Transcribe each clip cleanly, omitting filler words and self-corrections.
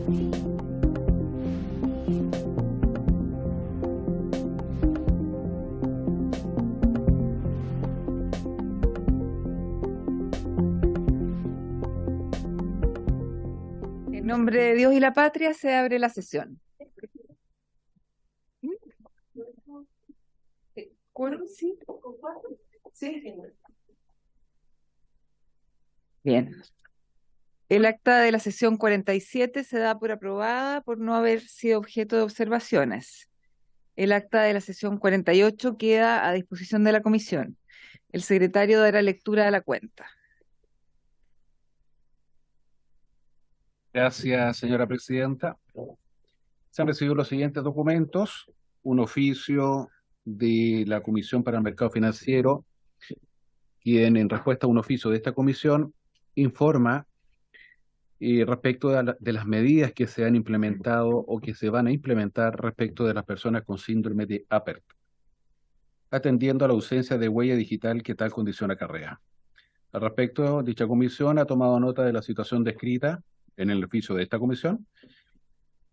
En nombre de Dios y la patria se abre la sesión. ¿Cuándo? Sí. Bien. El acta de la sesión 47 se da por aprobada por no haber sido objeto de observaciones. El acta de la sesión 48 queda a disposición de la comisión. El secretario dará lectura de la cuenta. Gracias, señora presidenta. Se han recibido los siguientes documentos: un oficio de la Comisión para el Mercado Financiero, quien en respuesta a un oficio de esta comisión informa respecto de las medidas que se han implementado o que se van a implementar respecto de las personas con síndrome de Apert, atendiendo a la ausencia de huella digital que tal condición acarrea. Al respecto, dicha comisión ha tomado nota de la situación descrita en el oficio de esta comisión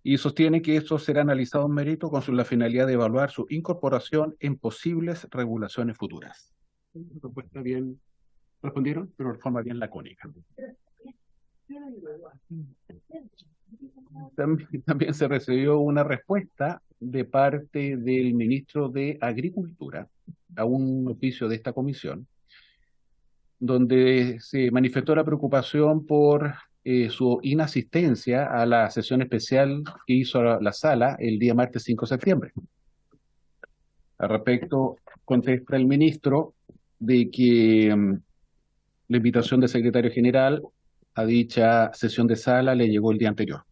y sostiene que esto será analizado en mérito con la finalidad de evaluar su incorporación en posibles regulaciones futuras. Respuesta bien, respondieron, pero de forma bien lacónica. También se recibió una respuesta de parte del ministro de Agricultura a un oficio de esta comisión, donde se manifestó la preocupación por su inasistencia a la sesión especial que hizo la sala el día martes 5 de septiembre. Al respecto, contesta el ministro de que la invitación del secretario general a dicha sesión de sala le llegó el día anterior.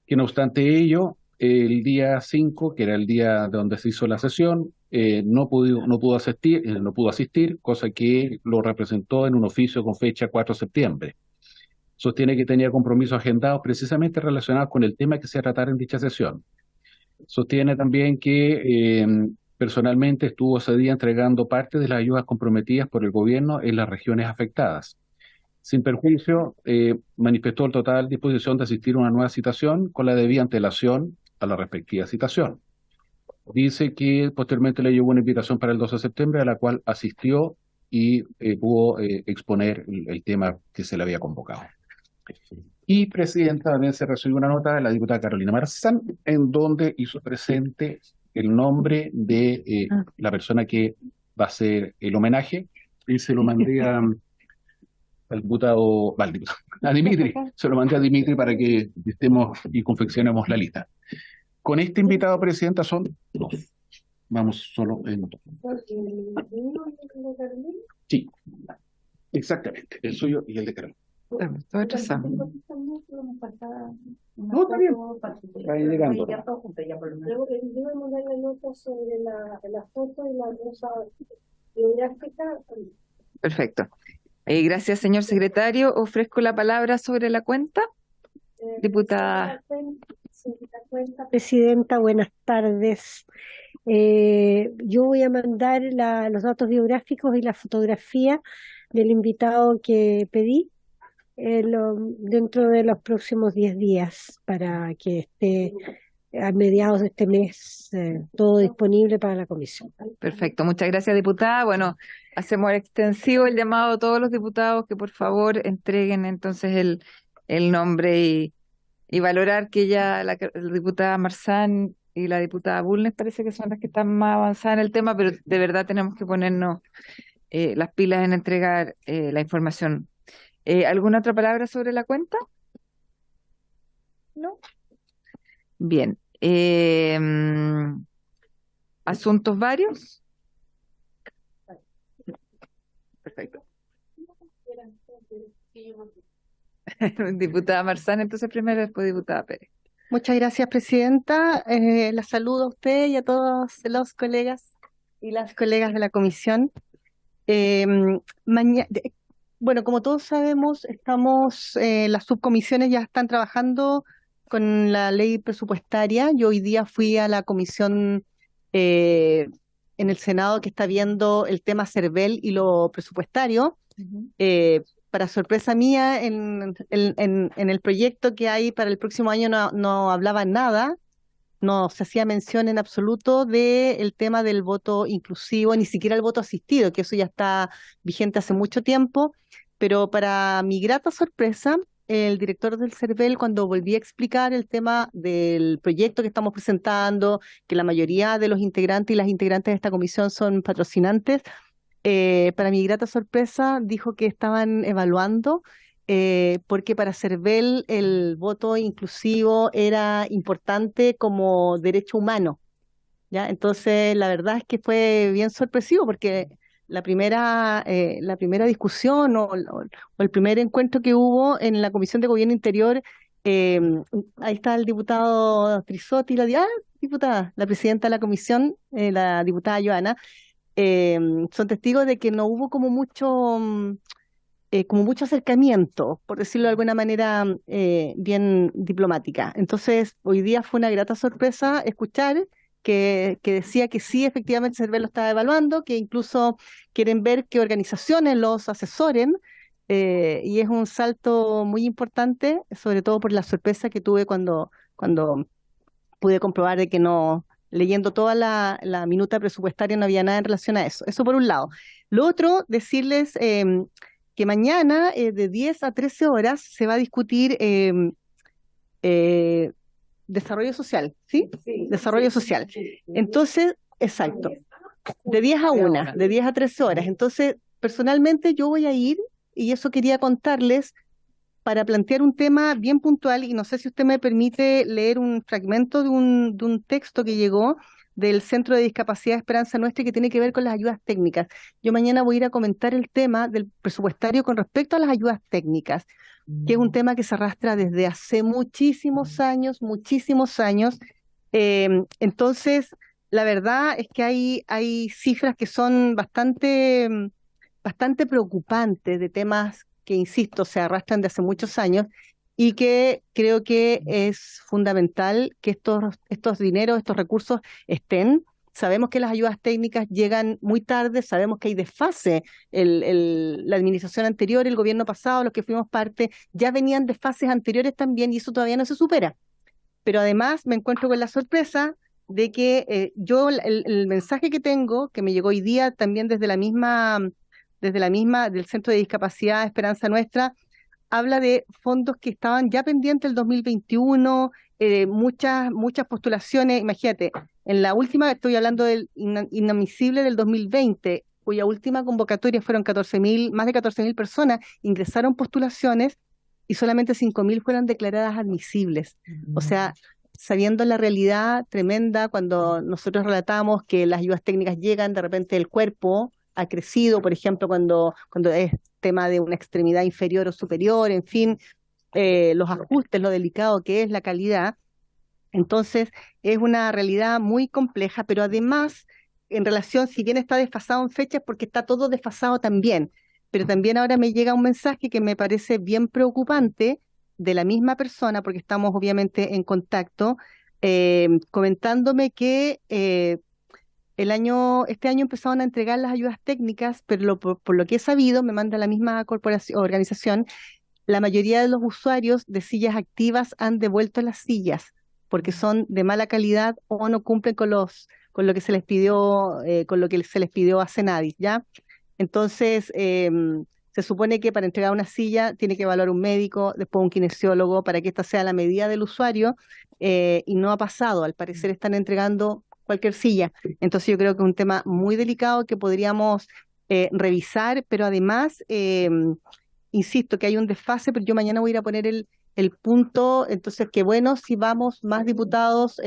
Que no obstante ello, el día 5, que era el día donde se hizo la sesión, no pudo asistir, cosa que lo representó en un oficio con fecha 4 de septiembre. Sostiene que tenía compromisos agendados precisamente relacionados con el tema que se tratara en dicha sesión. Sostiene también que personalmente estuvo ese día entregando parte de las ayudas comprometidas por el gobierno en las regiones afectadas. Sin perjuicio, manifestó el total disposición de asistir a una nueva citación con la debida antelación a la respectiva citación. Dice que posteriormente le llegó una invitación para el 12 de septiembre a la cual asistió y pudo exponer el tema que se le había convocado. Y, presidenta, también se recibió una nota de la diputada Carolina Marzán, en donde hizo presente el nombre de la persona que va a hacer el homenaje, y se lo mandé al diputado, a Dimitri, se lo mandé a Dimitri para que estemos y confeccionemos la lista. Con este invitado, presidenta, son dos. Vamos solo en dos. Sí, exactamente, el suyo y el de Carolina. Todo atrasado. No, está bien. Está llegando. Perfecto. Gracias, señor secretario. Ofrezco la palabra sobre la cuenta. Diputada. Presidenta, buenas tardes. Yo voy a mandar los datos biográficos y la fotografía del invitado que pedí dentro de los próximos 10 días para que esté a mediados de este mes todo disponible para la comisión. Perfecto, muchas gracias, diputada. Bueno, hacemos extensivo el llamado a todos los diputados que por favor entreguen entonces el nombre y valorar que ya la diputada Marzán y la diputada Bulnes parece que son las que están más avanzadas en el tema, pero de verdad tenemos que ponernos las pilas en entregar la información. ¿Alguna otra palabra sobre la cuenta? ¿No? Bien. ¿Asuntos varios? Perfecto. Diputada Marzán, entonces primero, después diputada Pérez. Muchas gracias, presidenta. La saludo a usted y a todos los colegas y las colegas de la comisión. Bueno, como todos sabemos, las subcomisiones ya están trabajando con la ley presupuestaria. Yo hoy día fui a la comisión en el Senado que está viendo el tema CERVEL y lo presupuestario. para sorpresa mía, en el proyecto que hay para el próximo año no hablaba nada, no se hacía mención en absoluto del tema del voto inclusivo, ni siquiera el voto asistido, que eso ya está vigente hace mucho tiempo, pero para mi grata sorpresa, el director del CERVEL, cuando volví a explicar el tema del proyecto que estamos presentando, que la mayoría de los integrantes y las integrantes de esta comisión son patrocinantes, para mi grata sorpresa dijo que estaban evaluando, porque para CERVEL el voto inclusivo era importante como derecho humano, ¿ya? Entonces, la verdad es que fue bien sorpresivo porque la primera discusión o el primer encuentro que hubo en la Comisión de Gobierno Interior, eh, ahí está el diputado Trisotti, diputada, la presidenta de la comisión, la diputada Joana, eh, son testigos de que no hubo como mucho acercamiento, por decirlo de alguna manera bien diplomática. Entonces, hoy día fue una grata sorpresa escuchar que decía que sí, efectivamente, CERVEL lo estaba evaluando, que incluso quieren ver qué organizaciones los asesoren, y es un salto muy importante, sobre todo por la sorpresa que tuve cuando pude comprobar de que no, leyendo toda la minuta presupuestaria, no había nada en relación a eso. Eso por un lado. Lo otro, decirles que mañana de 10 a 13 horas se va a discutir eh, desarrollo social, ¿sí? Desarrollo social. Entonces, exacto, de 10 a 13 horas. Entonces, personalmente yo voy a ir, y eso quería contarles, para plantear un tema bien puntual, y no sé si usted me permite leer un fragmento de un texto que llegó del Centro de Discapacidad Esperanza Nuestra, que tiene que ver con las ayudas técnicas. Yo mañana voy a ir a comentar el tema del presupuestario con respecto a las ayudas técnicas, que es un tema que se arrastra desde hace muchísimos años, muchísimos años. Entonces, la verdad es que hay cifras que son bastante preocupantes, de temas que, insisto, se arrastran de hace muchos años, y que creo que es fundamental que estos dineros, estos recursos estén. Sabemos que las ayudas técnicas llegan muy tarde, sabemos que hay desfase. La administración anterior, el gobierno pasado, los que fuimos parte, ya venían de fases anteriores también, y eso todavía no se supera. Pero además me encuentro con la sorpresa de que yo el mensaje que tengo, que me llegó hoy día también desde la misma del Centro de Discapacidad Esperanza Nuestra, habla de fondos que estaban ya pendientes el 2021, muchas postulaciones. Imagínate, en la última, estoy hablando del inadmisible del 2020, cuya última convocatoria fueron más de 14.000 personas, ingresaron postulaciones y solamente 5.000 fueron declaradas admisibles. O sea, sabiendo la realidad tremenda, cuando nosotros relatamos que las ayudas técnicas llegan, de repente el cuerpo ha crecido, por ejemplo, cuando es tema de una extremidad inferior o superior, en fin, los ajustes, lo delicado que es la calidad. Entonces, es una realidad muy compleja, pero además, en relación, si bien está desfasado en fechas, porque está todo desfasado también, pero también ahora me llega un mensaje que me parece bien preocupante, de la misma persona, porque estamos obviamente en contacto, comentándome que este año empezaron a entregar las ayudas técnicas, pero por lo que he sabido, me manda la misma organización, la mayoría de los usuarios de sillas activas han devuelto las sillas porque son de mala calidad o no cumplen con lo que se les pidió, a Senadis, ¿ya? Entonces, se supone que para entregar una silla tiene que evaluar un médico, después un kinesiólogo, para que esta sea la medida del usuario, y no ha pasado. Al parecer están entregando cualquier silla. Entonces yo creo que es un tema muy delicado que podríamos revisar, pero además, insisto que hay un desfase, pero yo mañana voy a ir a poner el punto. Entonces, qué bueno si vamos más diputados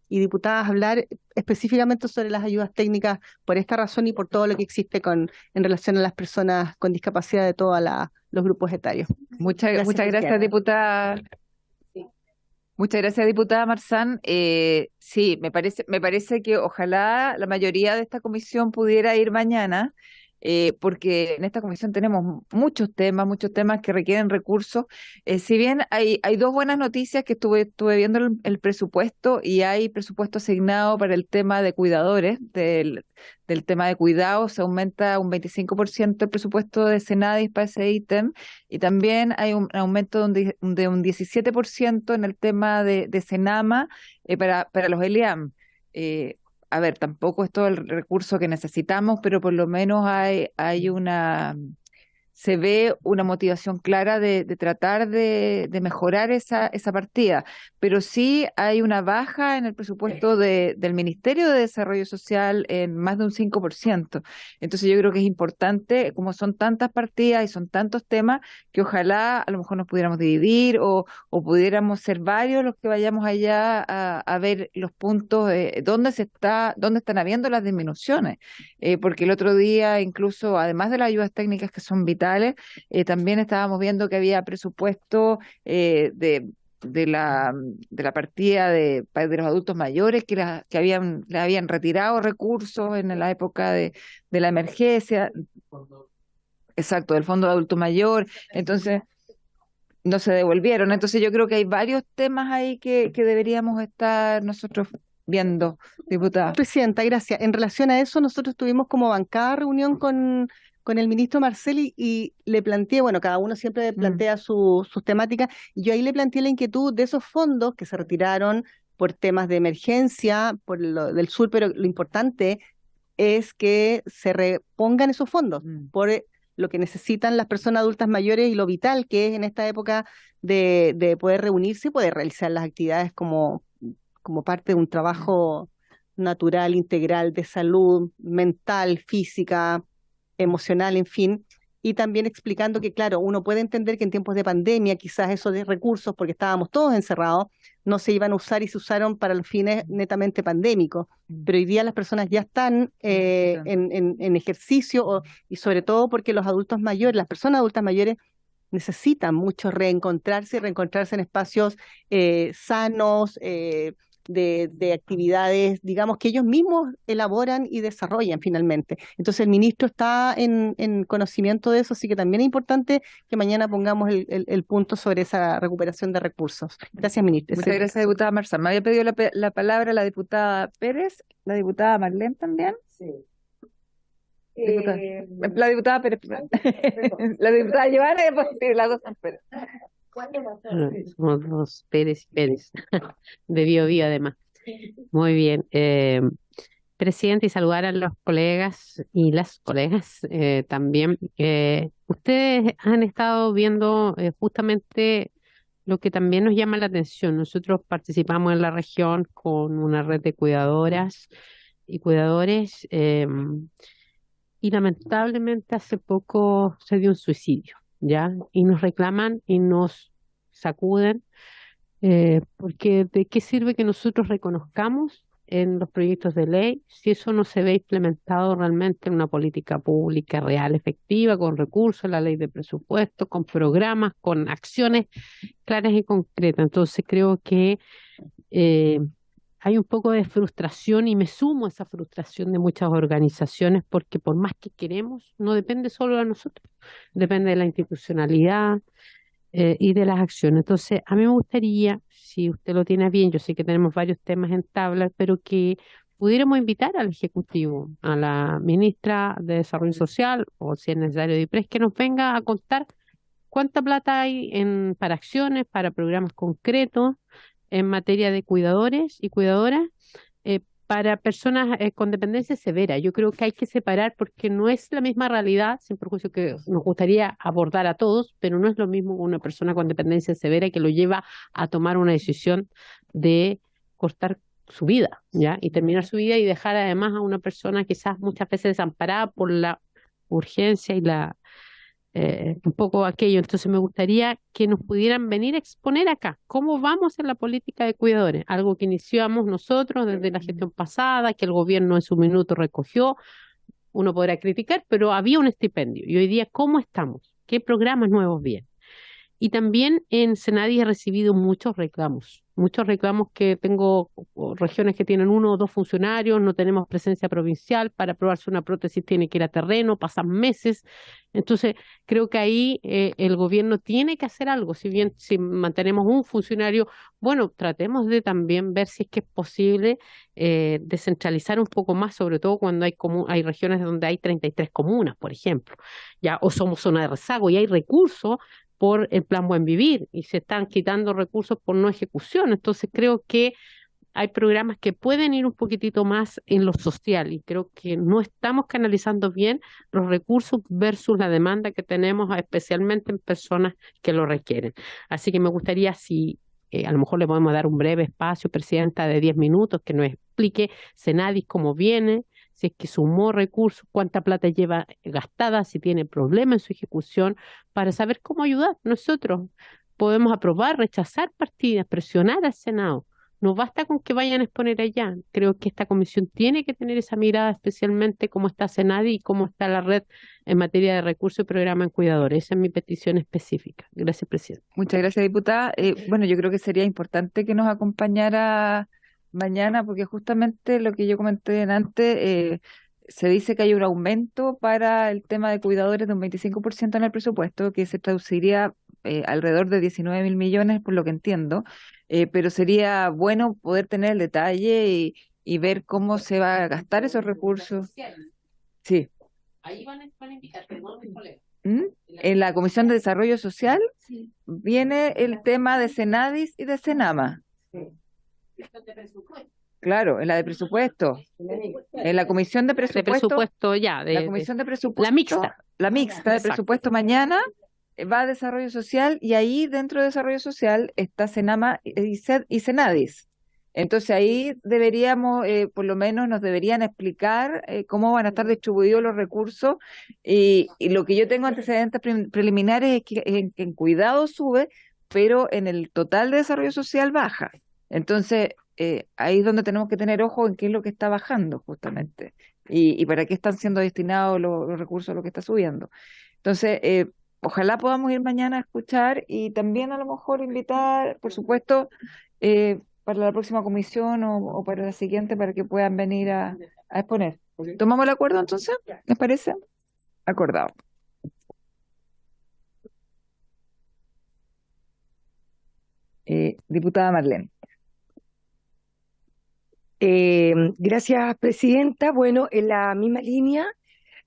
y diputadas a hablar específicamente sobre las ayudas técnicas, por esta razón y por todo lo que existe en relación a las personas con discapacidad de todos los grupos etarios. Muchas gracias, Cristiana. diputada. Muchas gracias, diputada Marzán. Sí, me parece que ojalá la mayoría de esta comisión pudiera ir mañana. porque en esta comisión tenemos muchos temas que requieren recursos. Si bien hay dos buenas noticias, que estuve viendo el presupuesto, y hay presupuesto asignado para el tema de cuidadores, del tema de cuidados. Se aumenta un 25% el presupuesto de Senadis para ese ítem, y también hay un aumento de un 17% en el tema de Senama, para los ELIAM. Eh, a ver, tampoco es todo el recurso que necesitamos, pero por lo menos se ve una motivación clara de tratar de mejorar esa partida. Pero sí hay una baja en el presupuesto del Ministerio de Desarrollo Social en más de un 5%. Entonces yo creo que es importante, como son tantas partidas y son tantos temas, que ojalá a lo mejor nos pudiéramos dividir, o pudiéramos ser varios los que vayamos allá a ver los puntos, dónde están habiendo las disminuciones. Porque el otro día, incluso, además de las ayudas técnicas que son vitales, también estábamos viendo que había presupuesto, de la partida de los adultos mayores, que le habían retirado recursos en la época de la emergencia. Exacto, del Fondo de Adulto Mayor. Entonces no se devolvieron. Entonces yo creo que hay varios temas ahí que deberíamos estar nosotros viendo, diputada. Presidenta, gracias. En relación a eso, nosotros tuvimos como bancada reunión con el ministro Marcel y le planteé, bueno, cada uno siempre plantea sus temáticas, y yo ahí le planteé la inquietud de esos fondos que se retiraron por temas de emergencia, del sur, pero lo importante es que se repongan esos fondos por lo que necesitan las personas adultas mayores y lo vital que es en esta época de poder reunirse y poder realizar las actividades como parte de un trabajo natural, integral, de salud mental, física, emocional, en fin, y también explicando que, claro, uno puede entender que en tiempos de pandemia quizás esos de recursos, porque estábamos todos encerrados, no se iban a usar y se usaron para los fines netamente pandémicos, pero hoy día las personas ya están en ejercicio, y sobre todo porque los adultos mayores, las personas adultas mayores, necesitan mucho reencontrarse en espacios sanos, de actividades, digamos, que ellos mismos elaboran y desarrollan finalmente. Entonces el ministro está en conocimiento de eso, así que también es importante que mañana pongamos el punto sobre esa recuperación de recursos. Gracias, ministro. Muchas gracias, diputada Marzán. Me había pedido la palabra la diputada Pérez, la diputada Marlene también. Sí. La diputada Pérez, la diputada Giovanna, y después sí, las dos son Pérez. Somos dos Pérez y Pérez, de Bio además. Muy bien. Presidente, y saludar a los colegas y las colegas también. Ustedes han estado viendo justamente lo que también nos llama la atención. Nosotros participamos en la región con una red de cuidadoras y cuidadores, y lamentablemente hace poco se dio un suicidio, ¿ya? Y nos reclaman y nos sacuden, porque ¿de qué sirve que nosotros reconozcamos en los proyectos de ley si eso no se ve implementado realmente en una política pública real, efectiva, con recursos, la ley de presupuesto, con programas, con acciones claras y concretas? Entonces creo que hay un poco de frustración, y me sumo a esa frustración de muchas organizaciones, porque por más que queremos, no depende solo de nosotros, depende de la institucionalidad y de las acciones. Entonces, a mí me gustaría, si usted lo tiene bien, yo sé que tenemos varios temas en tabla, pero que pudiéramos invitar al Ejecutivo, a la ministra de Desarrollo Social, o si es necesario de IPRES, que nos venga a contar cuánta plata hay para acciones, para programas concretos en materia de cuidadores y cuidadoras, para personas con dependencia severa. Yo creo que hay que separar, porque no es la misma realidad, sin perjuicio que nos gustaría abordar a todos, pero no es lo mismo una persona con dependencia severa que lo lleva a tomar una decisión de cortar su vida, ¿ya? Y terminar su vida y dejar además a una persona quizás muchas veces desamparada por la urgencia y un poco aquello. Entonces me gustaría que nos pudieran venir a exponer acá cómo vamos en la política de cuidadores, algo que iniciamos nosotros desde la gestión pasada, que el gobierno en su minuto recogió. Uno podrá criticar, pero había un estipendio. Y hoy día, ¿cómo estamos? ¿Qué programas nuevos vienen? Y también en Senadi he recibido muchos reclamos que tengo regiones que tienen 1 o 2 funcionarios, no tenemos presencia provincial, para aprobarse una prótesis tiene que ir a terreno, pasan meses. Entonces, creo que ahí el gobierno tiene que hacer algo. Si bien si mantenemos un funcionario, bueno, tratemos de también ver si es que es posible descentralizar un poco más, sobre todo cuando hay regiones donde hay 33 comunas, por ejemplo, ya, o somos zona de rezago y hay recursos por el Plan Buen Vivir y se están quitando recursos por no ejecución. Entonces creo que hay programas que pueden ir un poquitito más en lo social y creo que no estamos canalizando bien los recursos versus la demanda que tenemos, especialmente en personas que lo requieren. Así que me gustaría si a lo mejor le podemos dar un breve espacio, Presidenta, de 10 minutos, que nos explique Senadis cómo viene, si es que sumó recursos, cuánta plata lleva gastada, si tiene problemas en su ejecución, para saber cómo ayudar. Nosotros podemos aprobar, rechazar partidas, presionar al Senado. No basta con que vayan a exponer allá. Creo que esta comisión tiene que tener esa mirada, especialmente cómo está Senadi y cómo está la red en materia de recursos y programa en cuidadores. Esa es mi petición específica. Gracias, Presidenta. Muchas gracias, diputada. Bueno, yo creo que sería importante que nos acompañara mañana, porque justamente lo que yo comenté antes, se dice que hay un aumento para el tema de cuidadores de un 25% en el presupuesto, que se traduciría alrededor de 19.000 millones, por lo que entiendo, pero sería bueno poder tener el detalle y ver cómo se va a gastar esos recursos. Sí. Ahí van a invitar, ¿no? Mis colegas. En la Comisión de Desarrollo Social viene el tema de Senadis y de Senama. Claro, en la de presupuesto. En la Comisión de De Presupuesto, presupuesto ya, la Comisión de Presupuesto, la mixta. la mixta de Exacto. presupuesto mañana va a Desarrollo Social y ahí dentro de Desarrollo Social está Senama y Senadis. Entonces ahí deberíamos, por lo menos nos deberían explicar cómo van a estar distribuidos los recursos y lo que yo tengo antecedentes preliminares es que en cuidado sube, pero en el total de desarrollo social baja. Entonces ahí es donde tenemos que tener ojo en qué es lo que está bajando justamente y para qué están siendo destinados los recursos a lo que está subiendo. Entonces, ojalá podamos ir mañana a escuchar y también a lo mejor invitar, por supuesto, para la próxima comisión o para la siguiente para que puedan venir a exponer. ¿Tomamos el acuerdo entonces? ¿Les parece? Acordado. Diputada Marlene. Gracias, Presidenta. Bueno, en la misma línea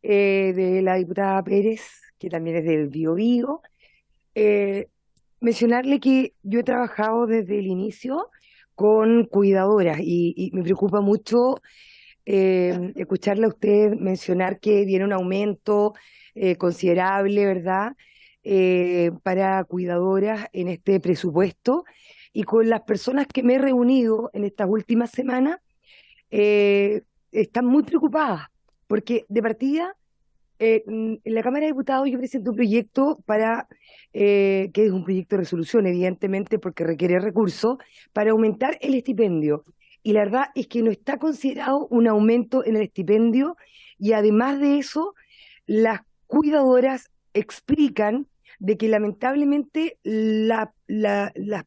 de la diputada Pérez, que también es del Biobío, mencionarle que yo he trabajado desde el inicio con cuidadoras y me preocupa mucho escucharle a usted mencionar que viene un aumento considerable, ¿verdad? Para cuidadoras en este presupuesto y con las personas que me he reunido en estas últimas semanas están muy preocupadas porque de partida en la Cámara de Diputados yo presenté un proyecto que es un proyecto de resolución, evidentemente, porque requiere recursos, para aumentar el estipendio. Y la verdad es que no está considerado un aumento en el estipendio y además de eso, las cuidadoras explican de que lamentablemente las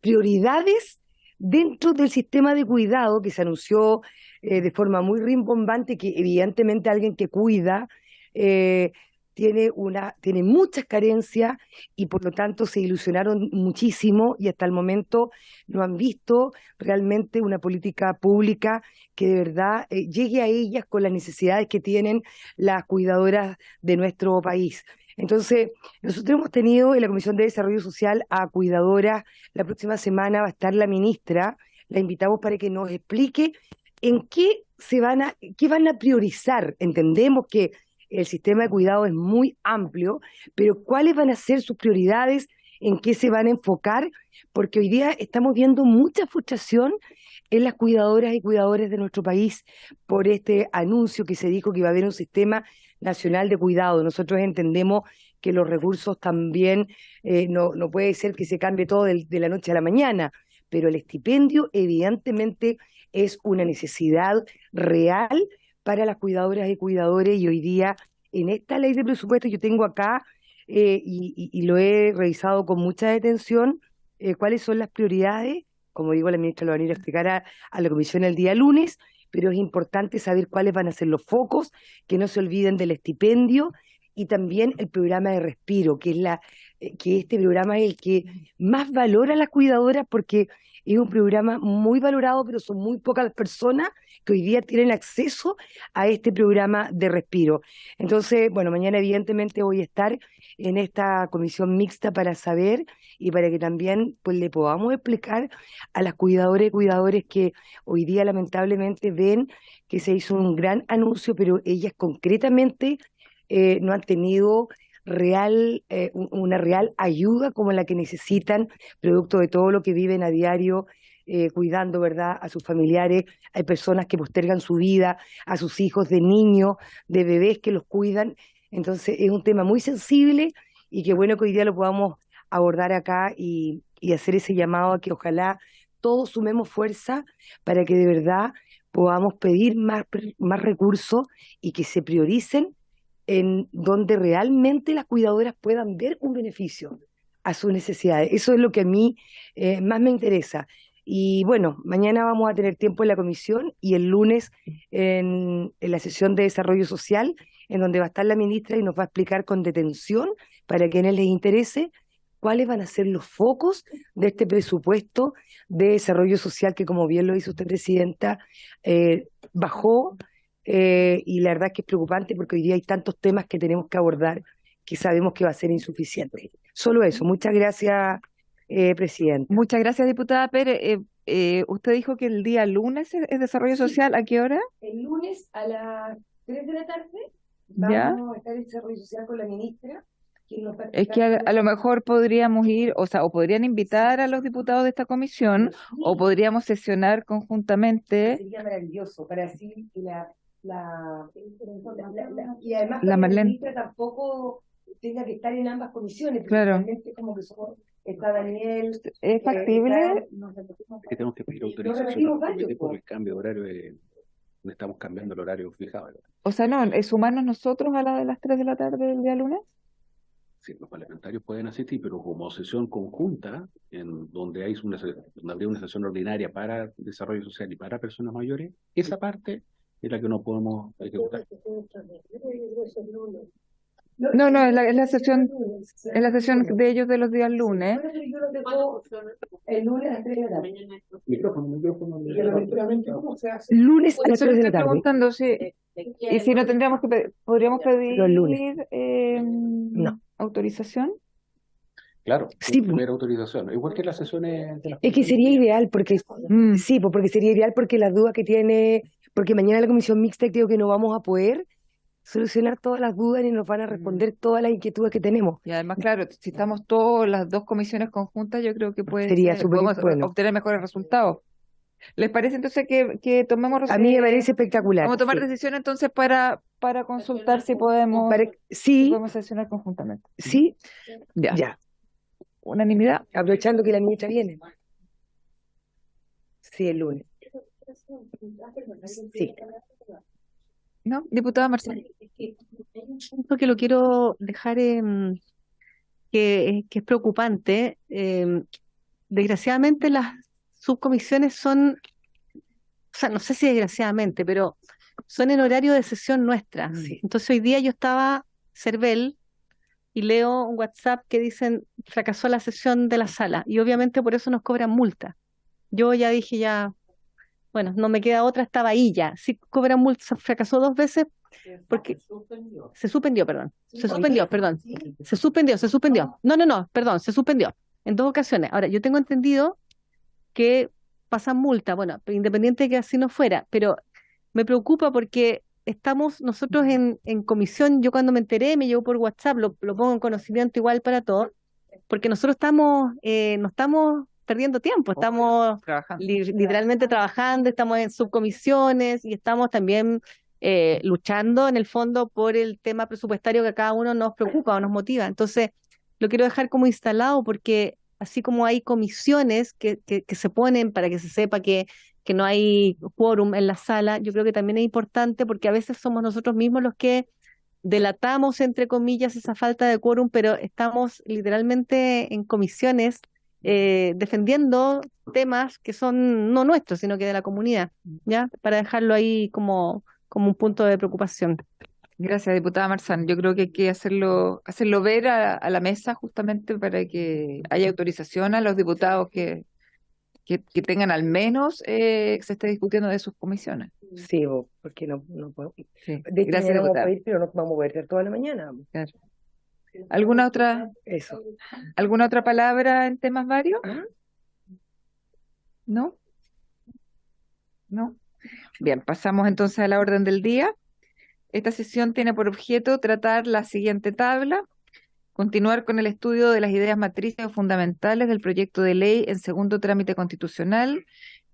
prioridades dentro del sistema de cuidado que se anunció de forma muy rimbombante, que evidentemente alguien que cuida tiene muchas carencias y por lo tanto se ilusionaron muchísimo y hasta el momento no han visto realmente una política pública que de verdad llegue a ellas con las necesidades que tienen las cuidadoras de nuestro país. Entonces, nosotros hemos tenido en la Comisión de Desarrollo Social a cuidadoras. La próxima semana va a estar la ministra, la invitamos para que nos explique en qué van a priorizar. Entendemos que el sistema de cuidado es muy amplio, pero ¿cuáles van a ser sus prioridades? ¿En qué se van a enfocar? Porque hoy día estamos viendo mucha frustración en las cuidadoras y cuidadores de nuestro país por este anuncio que se dijo que iba a haber un sistema nacional de cuidado. Nosotros entendemos que los recursos también, no puede ser que se cambie todo de la noche a la mañana, pero el estipendio evidentemente es una necesidad real para las cuidadoras y cuidadores y hoy día en esta ley de presupuesto yo tengo acá y lo he revisado con mucha detención, cuáles son las prioridades. Como digo, la ministra lo va a ir a explicar a la comisión el día lunes, pero es importante saber cuáles van a ser los focos, que no se olviden del estipendio y también el programa de respiro, que este programa es el que más valora a las cuidadoras porque es un programa muy valorado, pero son muy pocas las personas que hoy día tienen acceso a este programa de respiro. Entonces, bueno, mañana evidentemente voy a estar en esta comisión mixta para saber y para que también pues le podamos explicar a las cuidadoras y cuidadores que hoy día lamentablemente ven que se hizo un gran anuncio, pero ellas concretamente no han tenido una real ayuda como la que necesitan, producto de todo lo que viven a diario, cuidando, ¿verdad?, a sus familiares. Hay personas que postergan su vida, a sus hijos de niños, de bebés que los cuidan. Entonces es un tema muy sensible y qué bueno que hoy día lo podamos abordar acá y hacer ese llamado a que ojalá todos sumemos fuerza para que de verdad podamos pedir más recursos y que se prioricen en donde realmente las cuidadoras puedan ver un beneficio a sus necesidades. Eso es lo que a mí más me interesa. Y bueno, mañana vamos a tener tiempo en la comisión y el lunes en la sesión de desarrollo social, en donde va a estar la ministra y nos va a explicar con detención, para quienes les interese, cuáles van a ser los focos de este presupuesto de desarrollo social que, como bien lo hizo usted, Presidenta, bajó. Y la verdad es que es preocupante porque hoy día hay tantos temas que tenemos que abordar que sabemos que va a ser insuficiente. Solo eso. Muchas gracias, Presidenta. Muchas gracias, diputada Pérez. Usted dijo que el día lunes es desarrollo Sí. social. ¿A qué hora? El lunes a las 3 de la tarde ¿Ya? vamos a estar en desarrollo social con la ministra, que nos va a Es que explicar a lo mejor podríamos ir, o sea, o podrían invitar a los diputados de esta comisión, o podríamos sesionar conjuntamente. sería maravilloso para así que y además La para que la Marlene. ministra tampoco tenga que estar en ambas comisiones, porque Claro. realmente como que está Daniel, ¿Es factible? Es que tenemos que pedir repetimos autorización al varios, comité por po. el cambio de horario. No estamos cambiando el horario fijado, ¿verdad? O sea, no, es sumarnos nosotros a la de las 3 de la tarde del día lunes. Sí, los parlamentarios pueden asistir, pero como sesión conjunta, en donde donde habría una sesión ordinaria para desarrollo social y para personas mayores, esa parte es la que no podemos ejecutar. No, es la sesión de ellos de los días lunes. Yo lo dejo el lunes a las 3 de la tarde. Micrófono. ¿Cómo se hace? Lunes a Por las eso le 3 de la estoy tarde. preguntando si, y si no podríamos pedir Pero el lunes. No. autorización. Claro, Sí, tener autorización. Igual que las sesiones de las Es que sería ideal porque sí, pues porque sería ideal porque las dudas que tiene, porque mañana la comisión mixta creo que no vamos a poder solucionar todas las dudas ni nos van a responder todas las inquietudes que tenemos. Y además, claro, si estamos todas las dos comisiones conjuntas, yo creo que Sería súper podemos bueno. obtener mejores resultados. ¿Les parece entonces que tomemos A mí me parece espectacular. vamos a tomar sí. decisión entonces para consultar si podemos, si Sí, podemos sesionar conjuntamente? sí, Ya. ya. Unanimidad. Aprovechando que la ministra viene. Sí, el lunes. Sí. ¿No? Diputada Marcela. Un punto que lo quiero dejar que es preocupante. Desgraciadamente las subcomisiones son, o sea, no sé si desgraciadamente, pero son en horario de sesión nuestra. Sí. Entonces hoy día yo estaba CERVEL y leo un WhatsApp que dicen fracasó la sesión de la sala y obviamente por eso nos cobran multa. Yo ya dije bueno, no me queda otra, estaba ahí ya. Si cobran multa, fracasó 2 veces porque se suspendió, perdón. Se suspendió. No, perdón, se suspendió en 2 ocasiones. Ahora, yo tengo entendido que pasan multa, bueno, independiente de que así no fuera, pero me preocupa porque estamos nosotros en comisión, yo cuando me enteré, me llegó por WhatsApp, lo pongo en conocimiento igual para todos, porque nosotros no estamos perdiendo tiempo, estamos Trabajando. literalmente trabajando, estamos en subcomisiones y estamos también luchando en el fondo por el tema presupuestario que a cada uno nos preocupa o nos motiva. Entonces, lo quiero dejar como instalado porque así como hay comisiones que se ponen para que se sepa que no hay quórum en la sala, yo creo que también es importante porque a veces somos nosotros mismos los que delatamos, entre comillas, esa falta de quórum, pero estamos literalmente en comisiones defendiendo temas que son no nuestros, sino que de la comunidad, ¿ya? Para dejarlo ahí como un punto de preocupación. Gracias, diputada Marzán. Yo creo que hay que hacerlo ver a la mesa justamente para que haya autorización a los diputados que tengan al menos que se esté discutiendo de sus comisiones. Sí, porque no podemos. Sí. De hecho, Gracias, mañana vamos a diputada. ir, pero no vamos a poder toda la mañana. Claro. Eso. ¿Alguna otra palabra en temas varios? ¿Ah? ¿No? ¿No? Bien, pasamos entonces a la orden del día. Esta sesión tiene por objeto tratar la siguiente tabla: continuar con el estudio de las ideas matrices o fundamentales del proyecto de ley en segundo trámite constitucional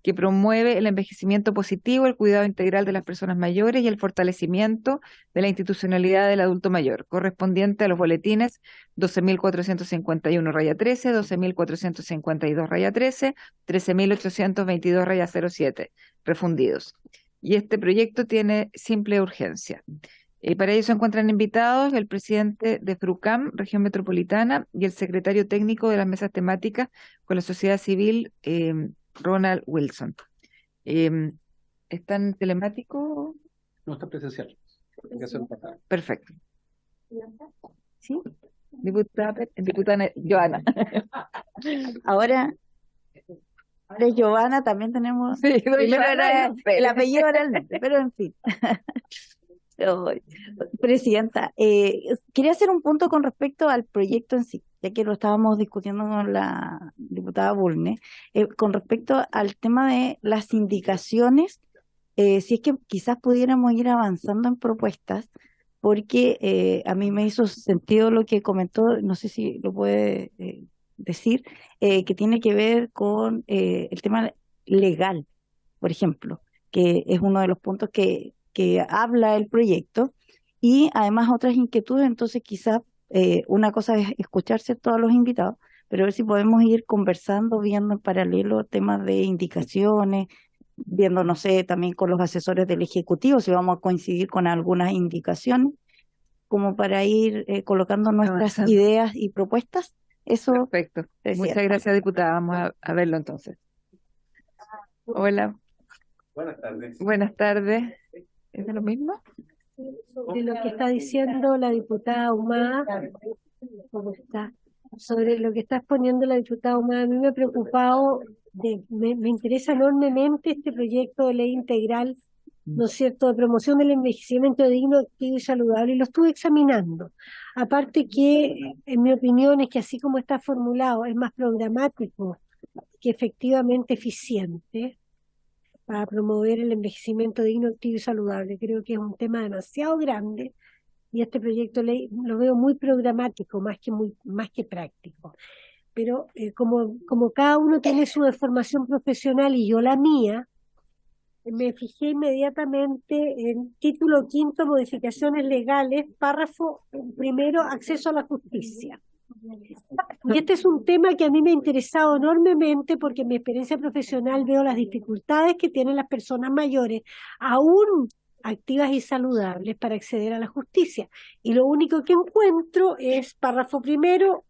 que promueve el envejecimiento positivo, el cuidado integral de las personas mayores y el fortalecimiento de la institucionalidad del adulto mayor, correspondiente a los boletines 12.451-13, 12.452-13, 13.822-07, refundidos. Y este proyecto tiene simple urgencia. Para ello se encuentran invitados el presidente de FRUCAM, Región Metropolitana, y el secretario técnico de las mesas temáticas con la sociedad civil, Ronald Wilson. ¿Están telemáticos? No está presencial. Hay que hacer un papel. Perfecto. ¿Sí? Diputada Joana. Ahora es Giovanna, también tenemos. Sí, Primero Joana era Pérez. el apellido era el nombre, pero en fin. Ay, Presidenta, quería hacer un punto con respecto al proyecto en sí, ya que lo estábamos discutiendo con la diputada Bulne, con respecto al tema de las indicaciones, si es que quizás pudiéramos ir avanzando en propuestas, porque a mí me hizo sentido lo que comentó, no sé si lo puede decir, que tiene que ver con el tema legal, por ejemplo, que es uno de los puntos que habla el proyecto, y además otras inquietudes. Entonces quizás una cosa es escucharse a todos los invitados, pero a ver si podemos ir conversando, viendo en paralelo temas de indicaciones, viendo, no sé, también con los asesores del Ejecutivo, si vamos a coincidir con algunas indicaciones, como para ir colocando nuestras Avanzando. ideas y propuestas. Eso, Perfecto. Muchas Presidenta. gracias, diputada. Vamos a verlo entonces. Hola, Buenas tardes. buenas tardes. ¿Es de lo mismo? Sobre lo que está diciendo la diputada Humada, ¿cómo está? Sobre lo que está exponiendo la diputada Humada, a mí me ha preocupado, me interesa enormemente este proyecto de ley integral, ¿no es cierto?, de promoción del envejecimiento digno, activo y saludable, y lo estuve examinando. Aparte que, en mi opinión, es que así como está formulado, es más programático que efectivamente eficiente para promover el envejecimiento digno, activo y saludable. Creo que es un tema demasiado grande y este proyecto de ley lo veo muy programático, más que práctico. Pero como cada uno tiene su formación profesional y yo la mía, me fijé inmediatamente en título quinto, modificaciones legales, párrafo primero, acceso a la justicia. Y este es un tema que a mí me ha interesado enormemente porque en mi experiencia profesional veo las dificultades que tienen las personas mayores, aún activas y saludables, para acceder a la justicia. Y lo único que encuentro es párrafo primero,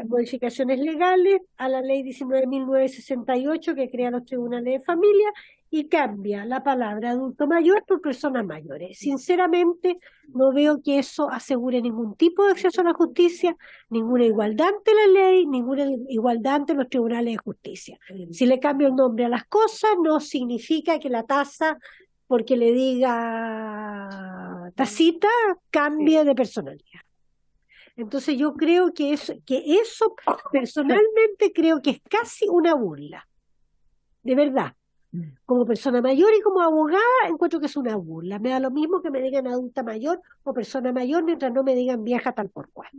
modificaciones legales a la ley 19.968 que crea los tribunales de familia, y cambia la palabra adulto mayor por personas mayores. Sinceramente, no veo que eso asegure ningún tipo de acceso a la justicia, ninguna igualdad ante la ley, ninguna igualdad ante los tribunales de justicia. Si le cambio el nombre a las cosas, no significa que la tasa, porque le diga tacita, cambie de personalidad. Entonces yo creo que eso personalmente creo que es casi una burla, de verdad. Como persona mayor y como abogada encuentro que es una burla. Me da lo mismo que me digan adulta mayor o persona mayor mientras no me digan vieja tal por cual.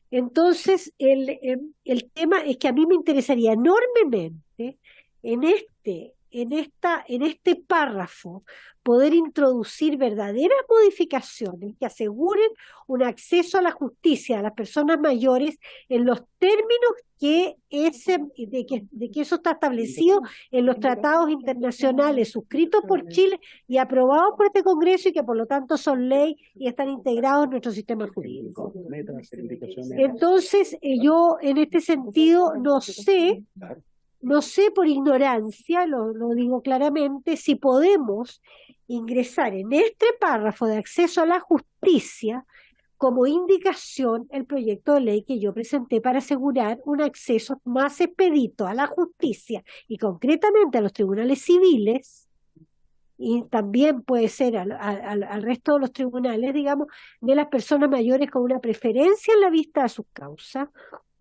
Entonces el tema es que a mí me interesaría enormemente en este en este párrafo poder introducir verdaderas modificaciones que aseguren un acceso a la justicia a las personas mayores en los términos de que eso está establecido en los tratados internacionales suscritos por Chile y aprobados por este Congreso y que por lo tanto son ley y están integrados en nuestro sistema jurídico. Entonces, yo en este sentido no sé por ignorancia, lo digo claramente, si podemos ingresar en este párrafo de acceso a la justicia como indicación el proyecto de ley que yo presenté para asegurar un acceso más expedito a la justicia y concretamente a los tribunales civiles y también puede ser al resto de los tribunales, digamos, de las personas mayores con una preferencia en la vista de sus causas,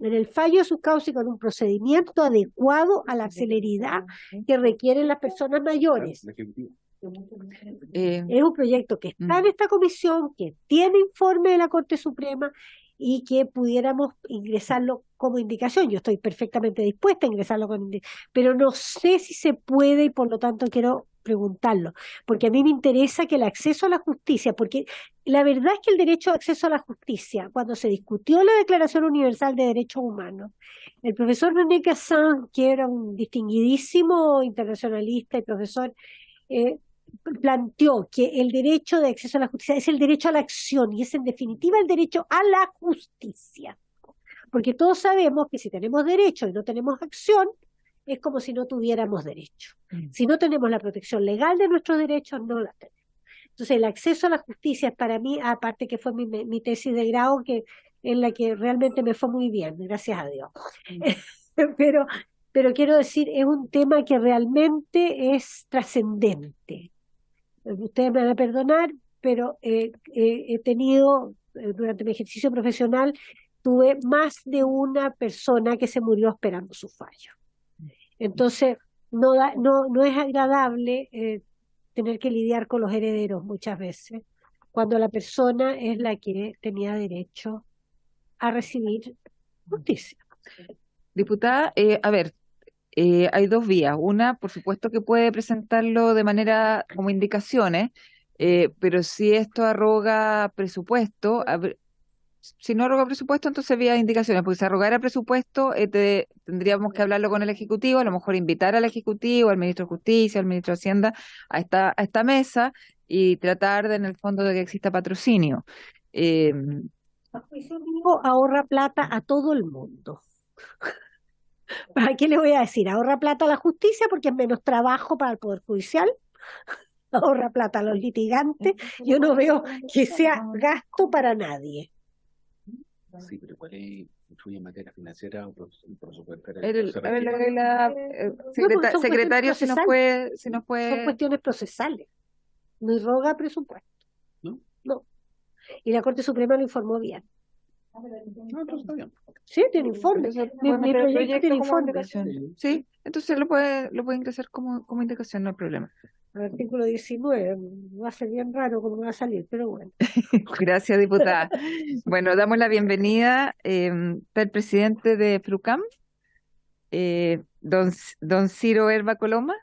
en el fallo de sus causas y con un procedimiento adecuado a la celeridad que requieren las personas mayores. Es un proyecto que está en esta comisión, que tiene informe de la Corte Suprema y que pudiéramos ingresarlo como indicación. Yo estoy perfectamente dispuesta a ingresarlo como indicación, pero no sé si se puede y por lo tanto quiero preguntarlo, porque a mí me interesa que el acceso a la justicia, porque la verdad es que el derecho de acceso a la justicia, cuando se discutió la Declaración Universal de Derechos Humanos, el profesor René Cassin, que era un distinguidísimo internacionalista y profesor, planteó que el derecho de acceso a la justicia es el derecho a la acción y es en definitiva el derecho a la justicia, porque todos sabemos que si tenemos derecho y no tenemos acción, es como si no tuviéramos derecho. Si no tenemos la protección legal de nuestros derechos, no la tenemos. Entonces, el acceso a la justicia es para mí, aparte que fue mi tesis de grado, en la que realmente me fue muy bien, gracias a Dios. Pero quiero decir, es un tema que realmente es trascendente. Ustedes me van a perdonar, pero he tenido, durante mi ejercicio profesional, tuve más de una persona que se murió esperando su fallo. Entonces, no es agradable tener que lidiar con los herederos muchas veces, cuando la persona es la que tenía derecho a recibir justicia. Diputada, a ver, hay dos vías. Una, por supuesto que puede presentarlo de manera como indicaciones, pero si esto arroga presupuesto, si no arroga presupuesto, entonces vía indicaciones, porque si arrogara presupuesto, tendríamos que hablarlo con el Ejecutivo, a lo mejor invitar al Ejecutivo, al Ministro de Justicia, al Ministro de Hacienda, a esta mesa y tratar en el fondo de que exista patrocinio. A juicio mío, ahorra plata a todo el mundo. ¿Para qué le voy a decir? Ahorra plata a la justicia porque es menos trabajo para el Poder Judicial. Ahorra plata a los litigantes. Yo no veo que sea gasto para nadie. Sí, pero ¿cuál influye en materia financiera o presupuestaria? A ver, secretario, si nos puede... Son cuestiones procesales. No irroga presupuesto. No. Y la Corte Suprema lo informó bien. No, entonces está bien. Sí, tiene informe. Mi proyecto tiene informe. Sí, entonces lo puede ingresar como indicación, no hay problema. El artículo 19 va a ser bien raro cómo va a salir, pero bueno. Gracias, diputada. Bueno, damos la bienvenida al presidente de FRUCAM, don Ciro Herba Coloma.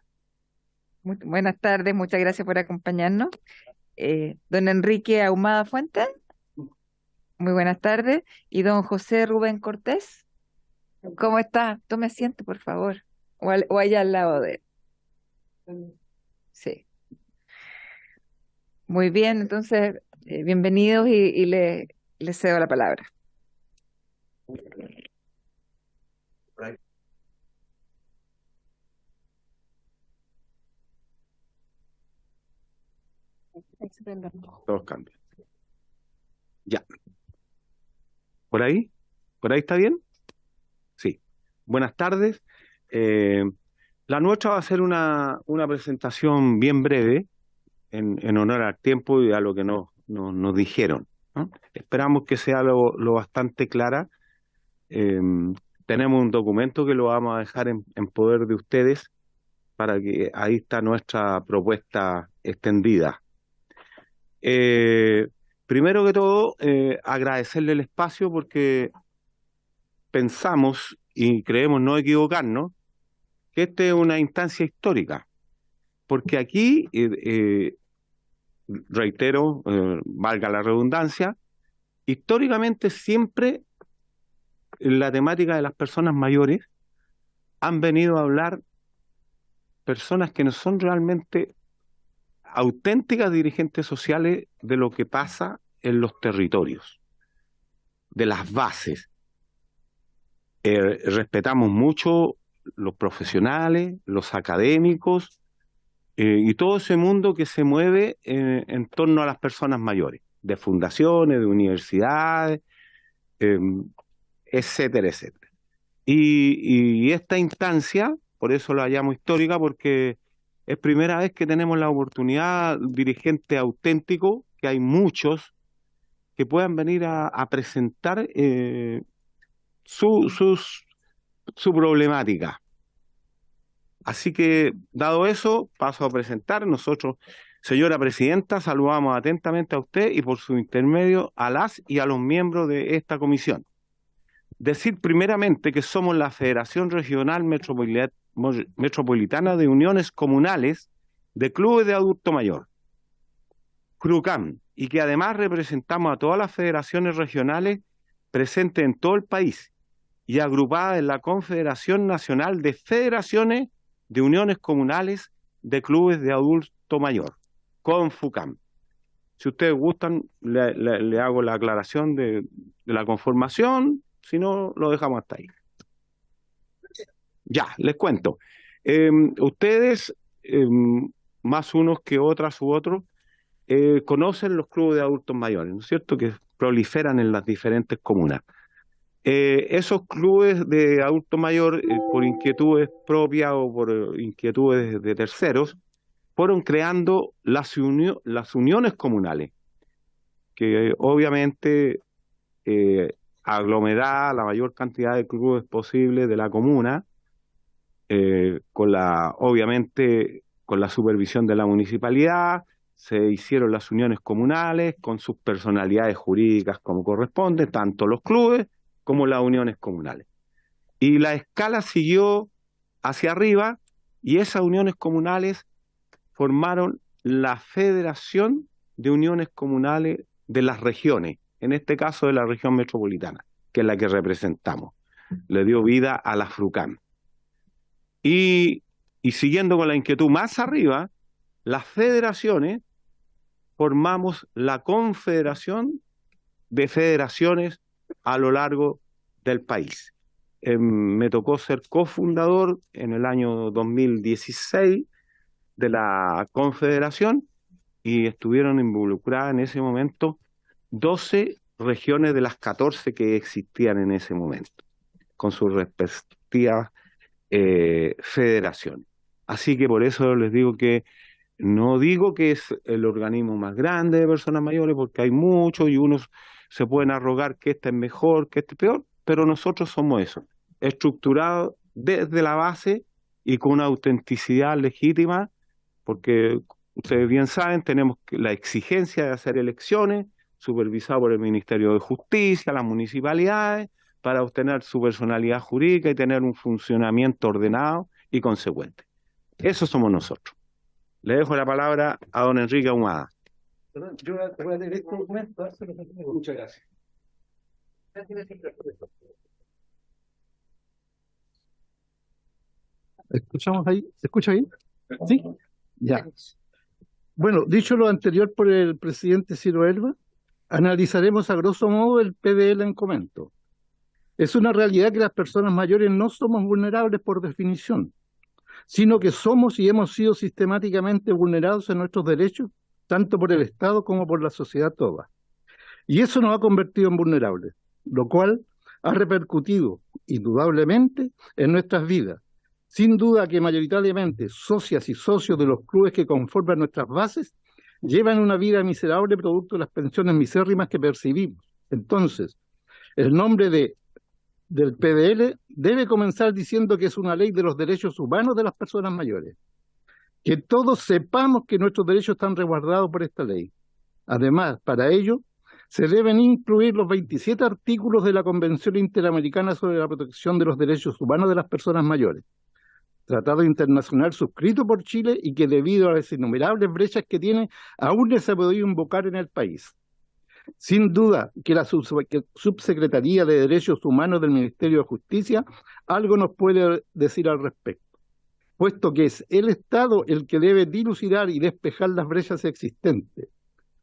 Buenas tardes, muchas gracias por acompañarnos. Don Enrique Ahumada Fuentes. Muy buenas tardes. Y don José Rubén Cortés. ¿Cómo está? Tome asiento, por favor. O allá al lado de él. Sí. Muy bien, entonces, bienvenidos y le cedo la palabra. Todos cambian. Ya. ¿Por ahí? ¿Por ahí está bien? Sí. Buenas tardes. La nuestra va a ser una presentación bien breve, en honor al tiempo y a lo que nos dijeron, ¿no? Esperamos que sea lo bastante clara. Tenemos un documento que lo vamos a dejar en poder de ustedes, para que ahí está nuestra propuesta extendida. Primero que todo, agradecerle el espacio porque pensamos y creemos no equivocarnos que esta es una instancia histórica. porque aquí, reitero, valga la redundancia, históricamente siempre la temática de las personas mayores han venido a hablar personas que no son realmente auténticas dirigentes sociales de lo que pasa en los territorios, de las bases. Respetamos mucho los profesionales, los académicos y todo ese mundo que se mueve en torno a las personas mayores, de fundaciones, de universidades, etcétera, etcétera. Y esta instancia, por eso la llamo histórica, porque es primera vez que tenemos la oportunidad, dirigente auténtico, que hay muchos, que puedan venir a presentar su problemática. Así que, dado eso, paso a presentar. Nosotros, señora presidenta, saludamos atentamente a usted y por su intermedio a las y a los miembros de esta comisión. Decir primeramente que somos la Federación Regional Metropolitana de Uniones Comunales de Clubes de Adulto Mayor, FRUCAM, y que además representamos a todas las federaciones regionales presentes en todo el país y agrupadas en la Confederación Nacional de Federaciones de Uniones Comunales de Clubes de Adulto Mayor, CONFUCAM. Si ustedes gustan, le hago la aclaración de la conformación, si no, lo dejamos hasta ahí. Ya, les cuento. Ustedes, más unos que otras u otros, conocen los clubes de adultos mayores, ¿no es cierto?, que proliferan en las diferentes comunas. Esos clubes de adulto mayor, por inquietudes propias o por inquietudes de terceros, fueron creando las uniones comunales, que obviamente aglomerar la mayor cantidad de clubes posible de la comuna, obviamente con la supervisión de la municipalidad. Se hicieron las uniones comunales con sus personalidades jurídicas como corresponde, tanto los clubes como las uniones comunales. Y la escala siguió hacia arriba y esas uniones comunales formaron la Federación de Uniones Comunales de las regiones, en este caso de la región metropolitana, que es la que representamos. Le dio vida a la FRUCAM. Y siguiendo con la inquietud más arriba, las federaciones formamos la Confederación de Federaciones a lo largo del país. Me tocó ser cofundador en el año 2016 de la Confederación y estuvieron involucradas en ese momento 12 regiones de las 14 que existían en ese momento, con sus respectivas federaciones. Así que por eso les digo que no digo que es el organismo más grande de personas mayores, porque hay muchos y unos se pueden arrogar que este es mejor, que este es peor, pero nosotros somos eso, estructurados desde la base y con una autenticidad legítima, porque ustedes bien saben, tenemos la exigencia de hacer elecciones, supervisado por el Ministerio de Justicia, las municipalidades, para obtener su personalidad jurídica y tener un funcionamiento ordenado y consecuente. Eso somos nosotros. Le dejo la palabra a don Enrique Ahumada. Yo voy a leer este documento. Muchas gracias. ¿Escuchamos ahí? ¿Se escucha bien? ¿Sí? Ya. Bueno, dicho lo anterior por el presidente Ciro Elba, analizaremos a grosso modo el PDL en comento. Es una realidad que las personas mayores no somos vulnerables por definición, sino que somos y hemos sido sistemáticamente vulnerados en nuestros derechos, tanto por el Estado como por la sociedad toda. Y eso nos ha convertido en vulnerables, lo cual ha repercutido indudablemente en nuestras vidas. Sin duda que mayoritariamente socias y socios de los clubes que conforman nuestras bases llevan una vida miserable producto de las pensiones misérrimas que percibimos. Entonces, el nombre del PDL debe comenzar diciendo que es una ley de los derechos humanos de las personas mayores. Que todos sepamos que nuestros derechos están resguardados por esta ley. Además, para ello, se deben incluir los 27 artículos de la Convención Interamericana sobre la Protección de los Derechos Humanos de las Personas Mayores. tratado internacional suscrito por Chile y que debido a las innumerables brechas que tiene, aún no se ha podido invocar en el país. Sin duda que la Subsecretaría de Derechos Humanos del Ministerio de Justicia algo nos puede decir al respecto, puesto que es el Estado el que debe dilucidar y despejar las brechas existentes.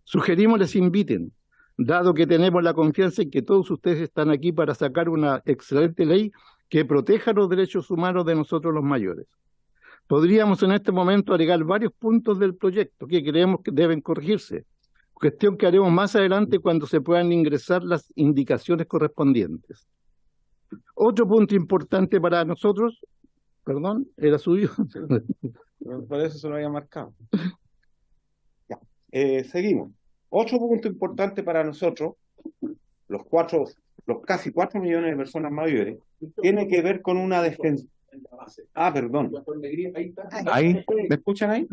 Sugerimos les inviten, dado que tenemos la confianza en que todos ustedes están aquí para sacar una excelente ley que proteja los derechos humanos de nosotros los mayores. Podríamos en este momento agregar varios puntos del proyecto que creemos que deben corregirse, cuestión que haremos más adelante cuando se puedan ingresar las indicaciones correspondientes. Otro punto importante para nosotros, perdón, era suyo. Por eso se lo había marcado. Ya. Seguimos. Otro punto importante para nosotros, los casi 4 millones de personas mayores, tiene que ver con una defensa. Ah, perdón. ¿Ahí? ¿Me escuchan ahí?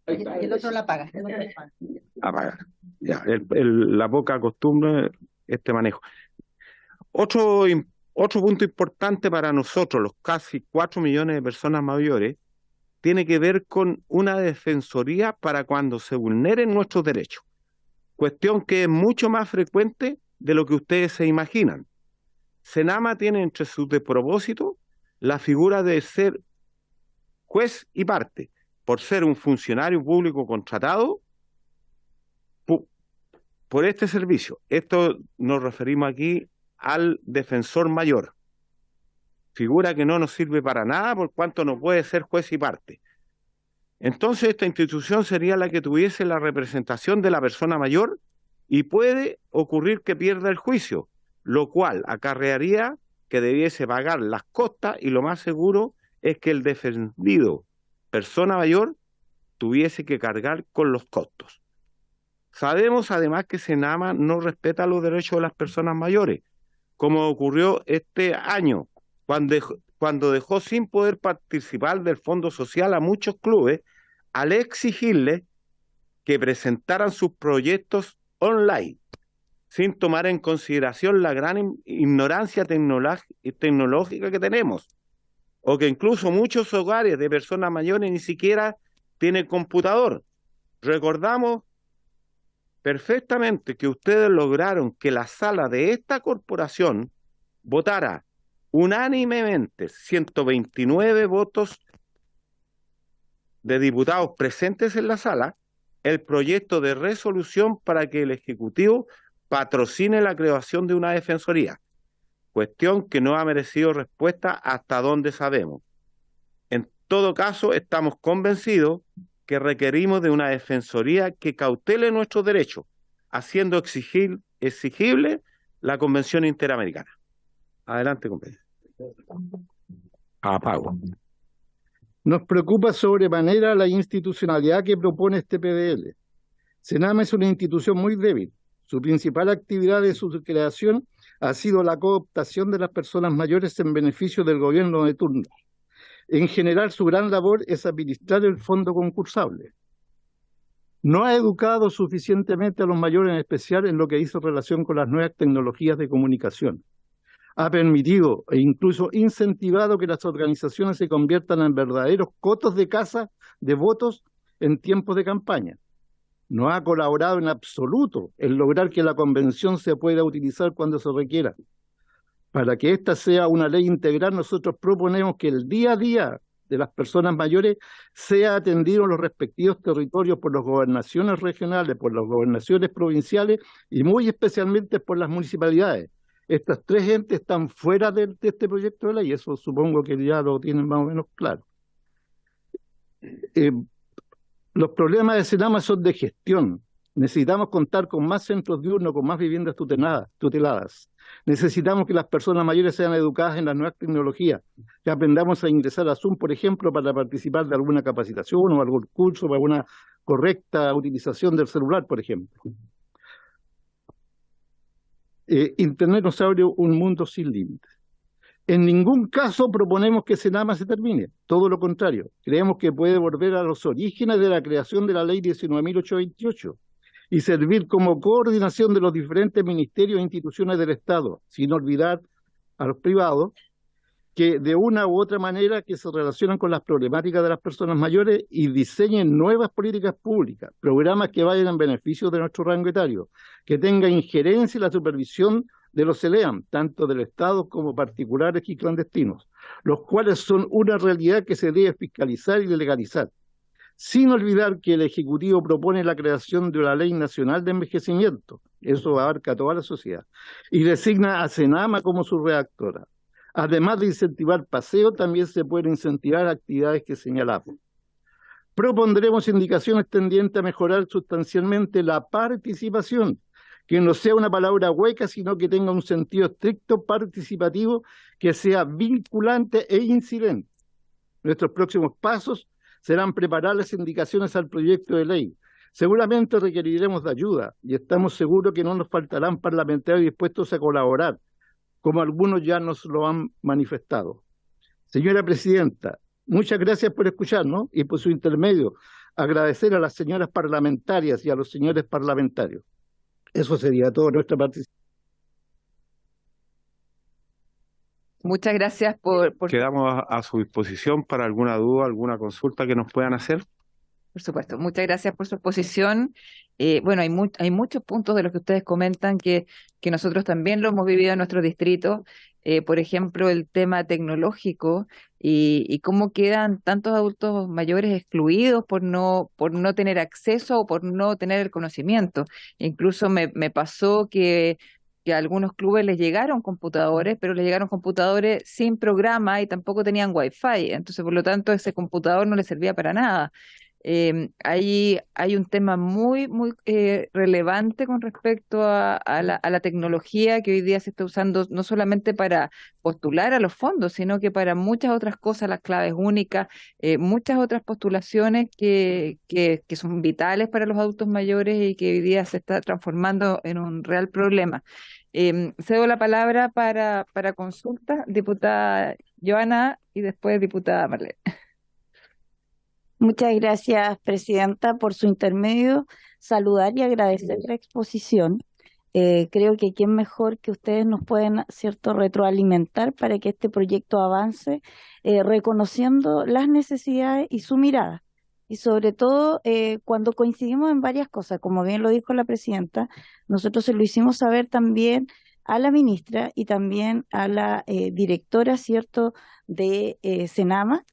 El otro la apaga. Apaga. Ya, la poca costumbre, este manejo. Otro punto importante para nosotros, los casi 4 millones de personas mayores, tiene que ver con una defensoría para cuando se vulneren nuestros derechos. Cuestión que es mucho más frecuente de lo que ustedes se imaginan. Senama tiene entre sus propósitos la figura de ser juez y parte, por ser un funcionario público contratado por este servicio. Esto nos referimos aquí al defensor mayor, figura que no nos sirve para nada por cuanto no puede ser juez y parte. Entonces esta institución sería la que tuviese la representación de la persona mayor y puede ocurrir que pierda el juicio, lo cual acarrearía que debiese pagar las costas y lo más seguro es que el defendido, persona mayor, tuviese que cargar con los costos. Sabemos además que Senama no respeta los derechos de las personas mayores, como ocurrió este año, cuando dejó sin poder participar del Fondo Social a muchos clubes al exigirles que presentaran sus proyectos online, sin tomar en consideración la gran ignorancia tecnológica que tenemos, o que incluso muchos hogares de personas mayores ni siquiera tienen computador. Recordamos perfectamente que ustedes lograron que la sala de esta corporación votara unánimemente 129 votos de diputados presentes en la sala, el proyecto de resolución para que el Ejecutivo patrocine la creación de una defensoría, cuestión que no ha merecido respuesta hasta donde sabemos. En todo caso, estamos convencidos que requerimos de una defensoría que cautele nuestros derechos, haciendo exigible la Convención Interamericana. Adelante, compañero. Apago. Nos preocupa sobremanera la institucionalidad que propone este PDL. Senama es una institución muy débil. Su principal actividad de su creación ha sido la cooptación de las personas mayores en beneficio del gobierno de turno. En general, su gran labor es administrar el fondo concursable. No ha educado suficientemente a los mayores, en especial en lo que hizo relación con las nuevas tecnologías de comunicación. Ha permitido e incluso incentivado que las organizaciones se conviertan en verdaderos cotos de caza de votos en tiempos de campaña. No ha colaborado en absoluto en lograr que la convención se pueda utilizar cuando se requiera. Para que esta sea una ley integral, nosotros proponemos que el día a día de las personas mayores sea atendido en los respectivos territorios por las gobernaciones regionales, por las gobernaciones provinciales y muy especialmente por las municipalidades. Estas tres entes están fuera de este proyecto de ley, eso supongo que ya lo tienen más o menos claro. Los problemas de Senama son de gestión. Necesitamos contar con más centros diurnos, con más viviendas tuteladas. Necesitamos que las personas mayores sean educadas en las nuevas tecnologías, que aprendamos a ingresar a Zoom, por ejemplo, para participar de alguna capacitación o algún curso para una correcta utilización del celular, por ejemplo. Internet nos abre un mundo sin límites. En ningún caso proponemos que Senama se termine, todo lo contrario. Creemos que puede volver a los orígenes de la creación de la ley 19.828 y servir como coordinación de los diferentes ministerios e instituciones del Estado, sin olvidar a los privados, que de una u otra manera que se relacionan con las problemáticas de las personas mayores y diseñen nuevas políticas públicas, programas que vayan en beneficio de nuestro rango etario, que tengan injerencia en la supervisión de los CELEAM, tanto del Estado como particulares y clandestinos, los cuales son una realidad que se debe fiscalizar y legalizar, sin olvidar que el Ejecutivo propone la creación de una ley nacional de envejecimiento, eso abarca a toda la sociedad, y designa a CENAMA como su redactora. Además de incentivar paseo, también se pueden incentivar actividades que señalamos. Propondremos indicaciones tendientes a mejorar sustancialmente la participación, que no sea una palabra hueca, sino que tenga un sentido estricto, participativo, que sea vinculante e incidente. Nuestros próximos pasos serán preparar las indicaciones al proyecto de ley. Seguramente requeriremos de ayuda y estamos seguros que no nos faltarán parlamentarios dispuestos a colaborar, como algunos ya nos lo han manifestado. Señora Presidenta, muchas gracias por escucharnos y por su intermedio agradecer a las señoras parlamentarias y a los señores parlamentarios. Eso sería todo nuestra participación. Muchas gracias por Quedamos a su disposición para alguna duda, alguna consulta que nos puedan hacer. Por supuesto, muchas gracias por su exposición. Bueno, hay muchos puntos de los que ustedes comentan que nosotros también lo hemos vivido en nuestro distrito. Por ejemplo, el tema tecnológico y cómo quedan tantos adultos mayores excluidos por no tener acceso o por no tener el conocimiento. Incluso me pasó que a algunos clubes les llegaron computadores, pero les llegaron computadores sin programa y tampoco tenían wifi. Entonces, por lo tanto, ese computador no les servía para nada. Hay un tema muy relevante con respecto a la tecnología que hoy día se está usando no solamente para postular a los fondos, sino que para muchas otras cosas, las claves únicas, muchas otras postulaciones que son vitales para los adultos mayores y que hoy día se está transformando en un real problema. Cedo la palabra para consulta, diputada Joana y después diputada Marlene. Muchas gracias, Presidenta, por su intermedio. Saludar y agradecer la exposición. Creo que quién mejor que ustedes nos pueden, ¿cierto?, retroalimentar para que este proyecto avance, reconociendo las necesidades y su mirada. Y sobre todo, cuando coincidimos en varias cosas, como bien lo dijo la Presidenta, nosotros se lo hicimos saber también a la ministra y también a la directora, ¿cierto?, de CENAMA,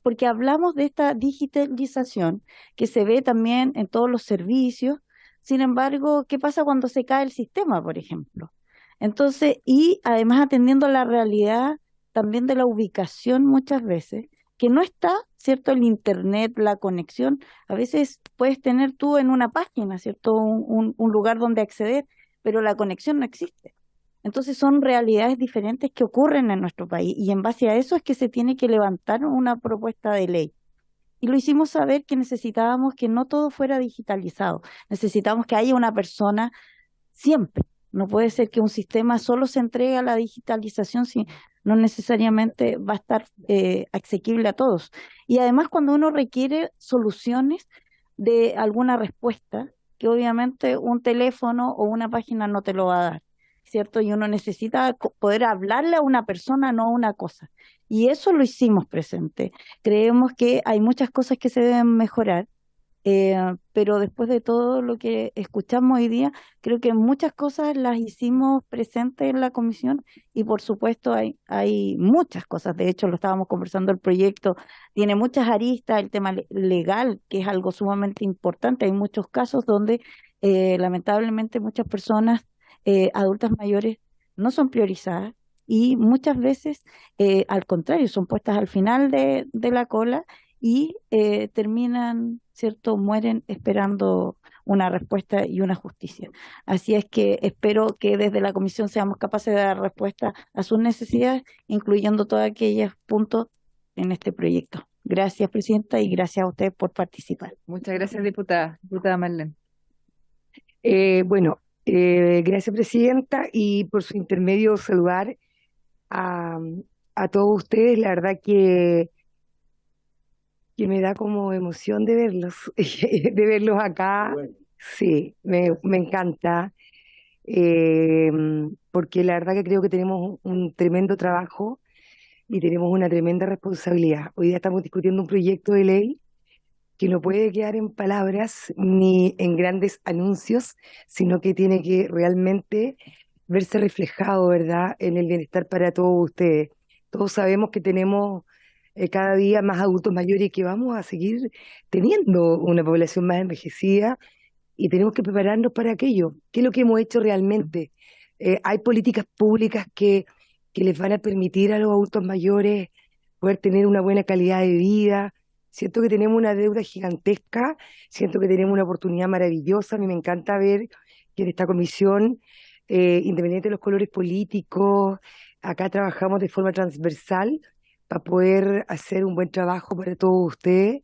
porque hablamos de esta digitalización que se ve también en todos los servicios. Sin embargo, ¿qué pasa cuando se cae el sistema, por ejemplo? Entonces, y además atendiendo a la realidad también de la ubicación muchas veces, que no está, ¿cierto?, el internet, la conexión. A veces puedes tener tú en una página, ¿cierto?, un lugar donde acceder, pero la conexión no existe. Entonces son realidades diferentes que ocurren en nuestro país y en base a eso es que se tiene que levantar una propuesta de ley. Y lo hicimos saber que necesitábamos que no todo fuera digitalizado, necesitamos que haya una persona siempre. No puede ser que un sistema solo se entregue a la digitalización si no necesariamente va a estar asequible a todos. Y además cuando uno requiere soluciones de alguna respuesta, que obviamente un teléfono o una página no te lo va a dar, ¿cierto? Y uno necesita poder hablarle a una persona, no a una cosa. Y eso lo hicimos presente. Creemos que hay muchas cosas que se deben mejorar, pero después de todo lo que escuchamos hoy día, creo que muchas cosas las hicimos presentes en la comisión y por supuesto hay muchas cosas. De hecho, lo estábamos conversando, el proyecto tiene muchas aristas, el tema legal, que es algo sumamente importante. Hay muchos casos donde lamentablemente muchas personas adultas mayores no son priorizadas y muchas veces, al contrario, son puestas al final de la cola y terminan, ¿cierto?, mueren esperando una respuesta y una justicia. Así es que espero que desde la comisión seamos capaces de dar respuesta a sus necesidades, incluyendo todos aquellos puntos en este proyecto. Gracias, Presidenta, y gracias a ustedes por participar. Muchas gracias, diputada Marlene. Bueno, gracias, Presidenta, y por su intermedio saludar a todos ustedes. La verdad que me da como emoción de verlos, de verlos acá. Bueno. Sí, me encanta, porque la verdad que creo que tenemos un tremendo trabajo y tenemos una tremenda responsabilidad. Hoy día estamos discutiendo un proyecto de ley que no puede quedar en palabras ni en grandes anuncios, sino que tiene que realmente verse reflejado, ¿verdad?, en el bienestar para todos ustedes. Todos sabemos que tenemos cada día más adultos mayores y que vamos a seguir teniendo una población más envejecida y tenemos que prepararnos para aquello. ¿Qué es lo que hemos hecho realmente? Hay políticas públicas que les van a permitir a los adultos mayores poder tener una buena calidad de vida. Siento que tenemos una deuda gigantesca, siento que tenemos una oportunidad maravillosa. A mí me encanta ver que en esta comisión, independiente de los colores políticos, acá trabajamos de forma transversal para poder hacer un buen trabajo para todos ustedes.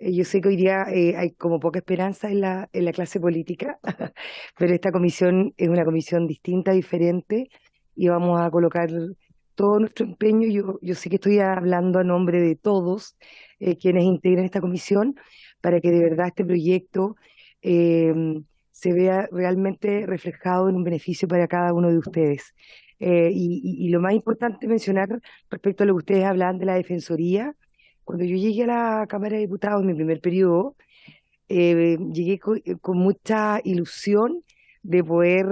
Yo sé que hoy día hay como poca esperanza en la clase política, pero esta comisión es una comisión distinta, diferente, y vamos a colocar todo nuestro empeño. Yo sé que estoy hablando a nombre de todos quienes integran esta comisión para que de verdad este proyecto eh, se vea realmente reflejado en un beneficio para cada uno de ustedes. Y lo más importante mencionar respecto a lo que ustedes hablaban de la Defensoría, cuando yo llegué a la Cámara de Diputados en mi primer periodo, llegué con mucha ilusión de poder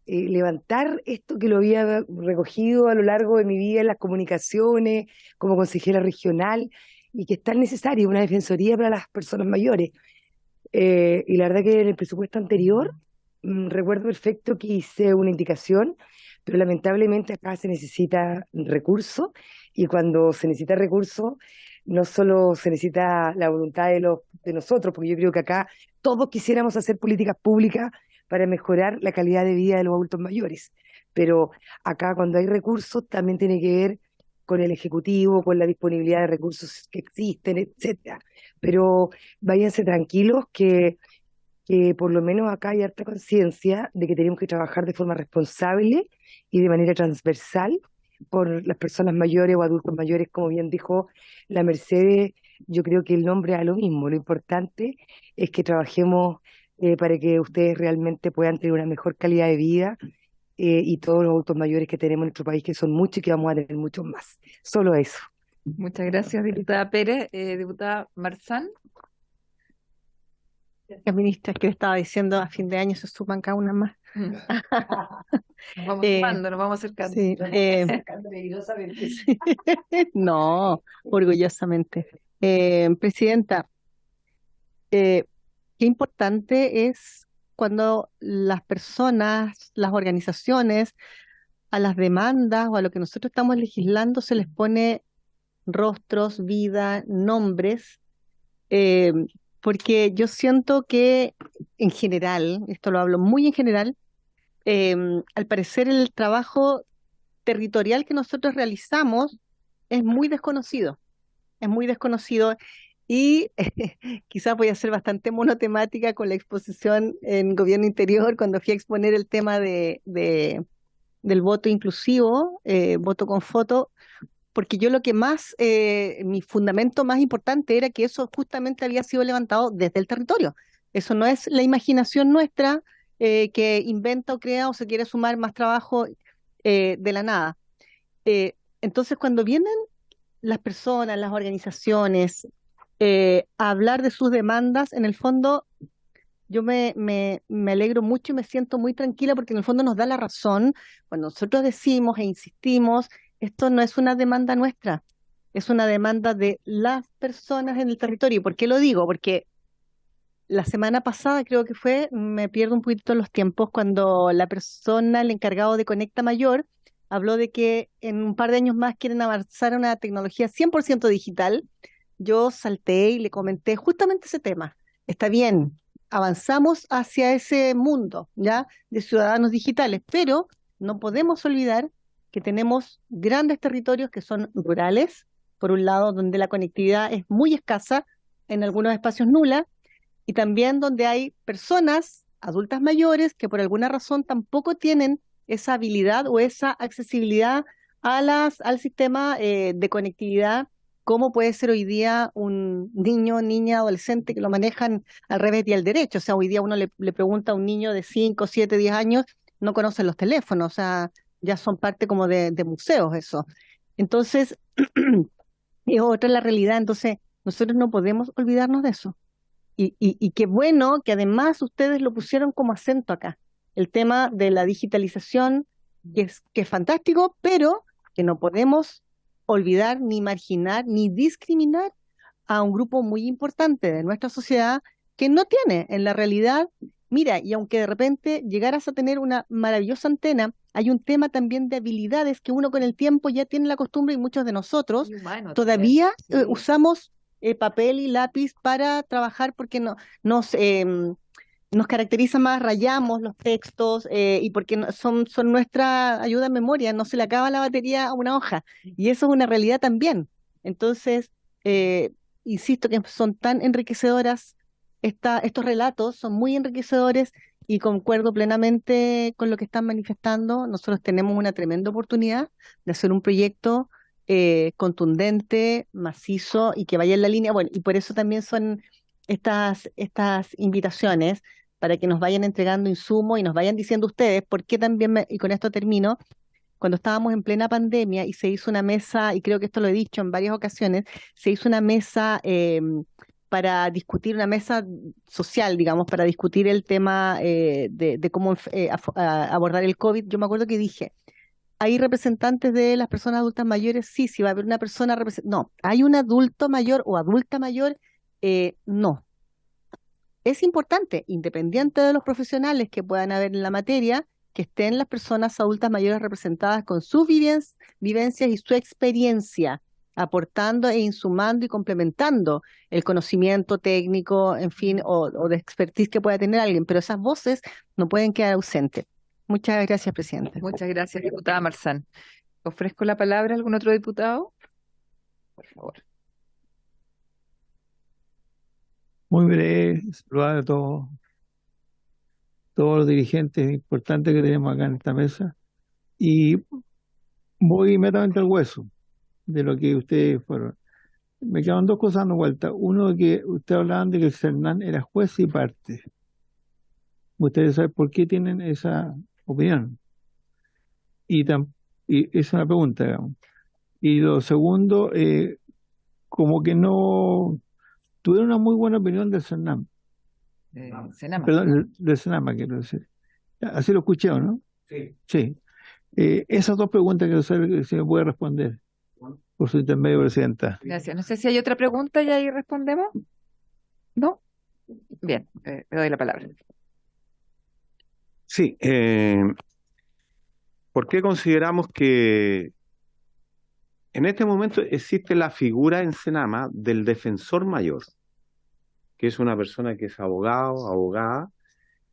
levantar esto que lo había recogido a lo largo de mi vida en las comunicaciones, como consejera regional, y que es tan necesaria una defensoría para las personas mayores. Y la verdad que en el presupuesto anterior, recuerdo perfecto que hice una indicación, pero lamentablemente acá se necesita recursos, y cuando se necesita recursos, no solo se necesita la voluntad de nosotros, porque yo creo que acá todos quisiéramos hacer políticas públicas para mejorar la calidad de vida de los adultos mayores, pero acá cuando hay recursos también tiene que ver con el Ejecutivo, con la disponibilidad de recursos que existen, etcétera. Pero váyanse tranquilos que por lo menos acá hay harta conciencia de que tenemos que trabajar de forma responsable y de manera transversal por las personas mayores o adultos mayores, como bien dijo la Mercedes. Yo creo que el nombre da lo mismo. Lo importante es que trabajemos para que ustedes realmente puedan tener una mejor calidad de vida, y todos los adultos mayores que tenemos en nuestro país, que son muchos y que vamos a tener muchos más. Solo eso. Muchas gracias, diputada Pérez. Diputada Marzán. Las ministras que le estaba diciendo, a fin de año se suman cada una más. Nos vamos sumando, nos vamos acercando. Sí, no, orgullosamente. Presidenta, qué importante es cuando las personas, las organizaciones, a las demandas o a lo que nosotros estamos legislando se les pone rostros, vida, nombres, porque yo siento que en general, esto lo hablo muy en general, al parecer el trabajo territorial que nosotros realizamos es muy desconocido y quizás voy a ser bastante monotemática con la exposición en Gobierno Interior cuando fui a exponer el tema del voto inclusivo, voto con foto, porque yo lo que más, mi fundamento más importante era que eso justamente había sido levantado desde el territorio. Eso no es la imaginación nuestra que inventa o crea o se quiere sumar más trabajo de la nada. Entonces, cuando vienen las personas, las organizaciones, a hablar de sus demandas, en el fondo yo me alegro mucho y me siento muy tranquila porque en el fondo nos da la razón cuando nosotros decimos e insistimos, esto no es una demanda nuestra, es una demanda de las personas en el territorio. ¿Y por qué lo digo? Porque la semana pasada creo que fue, me pierdo un poquito los tiempos, cuando la persona, el encargado de Conecta Mayor, habló de que en un par de años más quieren avanzar a una tecnología 100% digital. Yo salté y le comenté justamente ese tema. Está bien, avanzamos hacia ese mundo, ¿ya?, de ciudadanos digitales, pero no podemos olvidar que tenemos grandes territorios que son rurales, por un lado, donde la conectividad es muy escasa, en algunos espacios nula, y también donde hay personas adultas mayores que por alguna razón tampoco tienen esa habilidad o esa accesibilidad al sistema de conectividad, como puede ser hoy día un niño, niña, adolescente que lo manejan al revés y al derecho. O sea, hoy día uno le pregunta a un niño de 5, 7, 10 años, no conocen los teléfonos, o sea, ya son parte como de museos eso. Entonces, es otra la realidad. Entonces, nosotros no podemos olvidarnos de eso. Y qué bueno que además ustedes lo pusieron como acento acá. El tema de la digitalización, que es fantástico, pero que no podemos olvidar, ni marginar, ni discriminar a un grupo muy importante de nuestra sociedad que no tiene en la realidad. Mira, y aunque de repente llegaras a tener una maravillosa antena, hay un tema también de habilidades que uno con el tiempo ya tiene la costumbre, y muchos de nosotros Y humano también. todavía Sí. usamos papel y lápiz para trabajar porque nos caracteriza más, rayamos los textos y porque son nuestra ayuda en memoria, no se le acaba la batería a una hoja, y eso es una realidad también. Entonces, insisto que son tan enriquecedoras, estos relatos son muy enriquecedores, y concuerdo plenamente con lo que están manifestando. Nosotros tenemos una tremenda oportunidad de hacer un proyecto contundente, macizo y que vaya en la línea. Bueno, y por eso también son estas invitaciones para que nos vayan entregando insumos y nos vayan diciendo ustedes por qué también, y con esto termino, cuando estábamos en plena pandemia y se hizo una mesa, y creo que esto lo he dicho en varias ocasiones, se hizo una mesa para discutir, una mesa social, digamos, para discutir el tema de cómo abordar el COVID. Yo me acuerdo que dije, ¿hay representantes de las personas adultas mayores? Sí, sí va a haber una persona no, ¿hay un adulto mayor o adulta mayor? No. Es importante, independiente de los profesionales que puedan haber en la materia, que estén las personas adultas mayores representadas con sus vivencias y su experiencia, aportando e insumando y complementando el conocimiento técnico, en fin, o de expertise que pueda tener alguien, pero esas voces no pueden quedar ausentes. Muchas gracias, presidente. Muchas gracias, diputada Marzán. Ofrezco la palabra a algún otro diputado, por favor. Muy breve, saludar a todos los dirigentes importantes que tenemos acá en esta mesa, y voy inmediatamente al hueso de lo que ustedes fueron. Me quedan dos cosas dando vuelta. Uno, que ustedes hablaban de que el Cernán era juez y parte. Ustedes saben por qué tienen esa opinión. Y es una pregunta, digamos. Y lo segundo, como que no tuvieron una muy buena opinión del Cernam. Senama. Perdón, del Senama, quiero decir. Así lo escuché, ¿o no? Sí. Sí. Esas dos preguntas quiero saber si me puede responder por su intermedio, presidenta. Gracias. No sé si hay otra pregunta y ahí respondemos. ¿No? Bien, le doy la palabra. Sí, ¿por qué consideramos que en este momento existe la figura en Senama del defensor mayor, que es una persona que es abogado, abogada,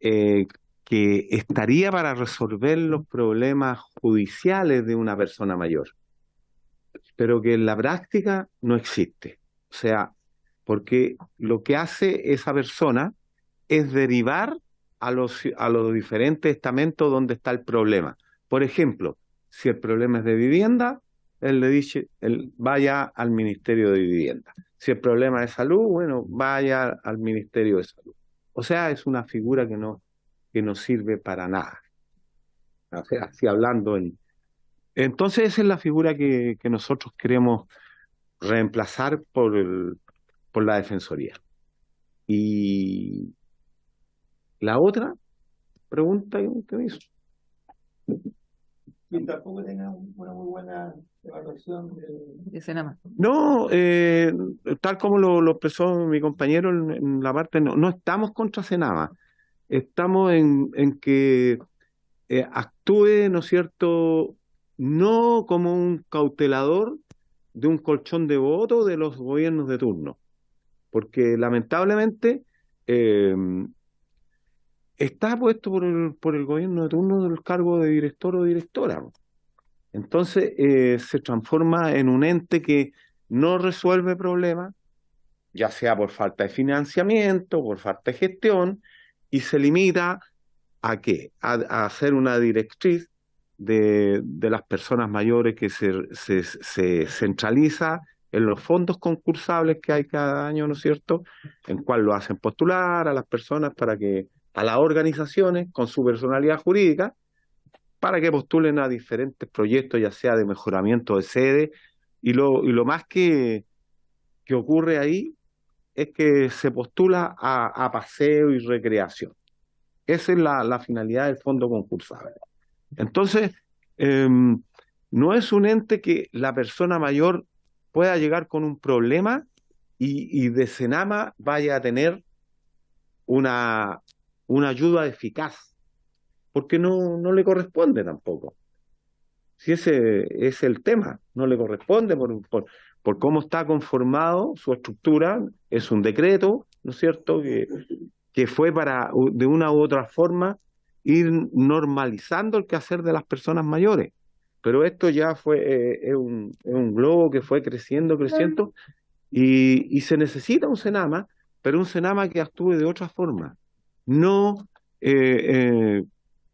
que estaría para resolver los problemas judiciales de una persona mayor, pero que en la práctica no existe? O sea, porque lo que hace esa persona es derivar a los diferentes estamentos donde está el problema. Por ejemplo, si el problema es de vivienda, él le dice, vaya al Ministerio de Vivienda. Si el problema es salud, bueno, vaya al Ministerio de Salud. O sea, es una figura que no sirve para nada. O sea, así hablando Entonces esa es la figura que nosotros queremos reemplazar por la Defensoría. Y la otra pregunta que me hizo. Y tampoco tenga una muy buena evaluación De Senama. No, tal como lo expresó mi compañero en la parte, no estamos contra Senama. Estamos en que actúe, ¿no es cierto?, no como un cautelador de un colchón de votos de los gobiernos de turno, porque lamentablemente está puesto por el gobierno de turno del cargo de director o directora. Entonces se transforma en un ente que no resuelve problemas, ya sea por falta de financiamiento, por falta de gestión, y se limita ¿a qué? A hacer una directriz de las personas mayores que se centraliza en los fondos concursables que hay cada año, ¿no es cierto?, en cual lo hacen postular a las personas a las organizaciones con su personalidad jurídica, para que postulen a diferentes proyectos, ya sea de mejoramiento de sede, y lo más que ocurre ahí es que se postula a paseo y recreación. Esa es la finalidad del fondo concursable. Entonces, no es un ente que la persona mayor pueda llegar con un problema y de Senama vaya a tener una ayuda eficaz, porque no le corresponde tampoco. Si ese es el tema, no le corresponde por cómo está conformado su estructura. Es un decreto, ¿no es cierto?, que fue para, de una u otra forma, ir normalizando el quehacer de las personas mayores. Pero esto ya es un globo que fue creciendo, y se necesita un Senama, pero un Senama que actúe de otra forma, no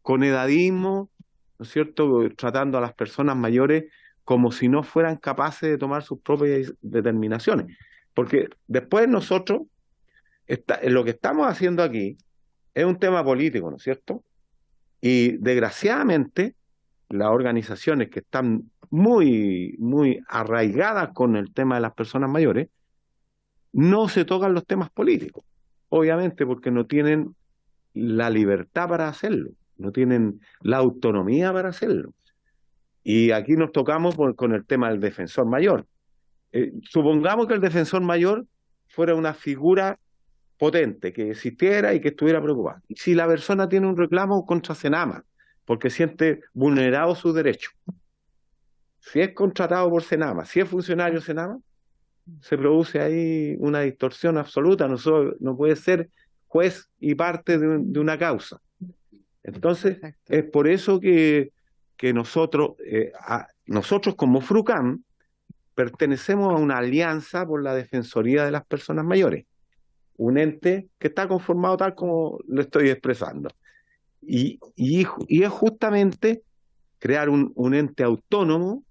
con edadismo, ¿no es cierto?, tratando a las personas mayores como si no fueran capaces de tomar sus propias determinaciones. Porque después nosotros, lo que estamos haciendo aquí es un tema político, ¿no es cierto? Y desgraciadamente las organizaciones que están muy, muy arraigadas con el tema de las personas mayores no se tocan los temas políticos, obviamente porque no tienen la libertad para hacerlo, no tienen la autonomía para hacerlo. Y aquí nos tocamos con el tema del defensor mayor. Supongamos que el defensor mayor fuera una figura potente, que existiera y que estuviera preocupada. Y si la persona tiene un reclamo contra Senama, porque siente vulnerado sus derechos, si es contratado por Senama, si es funcionario Senama, se produce ahí una distorsión absoluta. No puede ser juez y parte de una causa. Entonces, es por eso que nosotros como FRUCAM pertenecemos a una alianza por la Defensoría de las Personas Mayores, un ente que está conformado tal como lo estoy expresando. Y es justamente crear un ente autónomo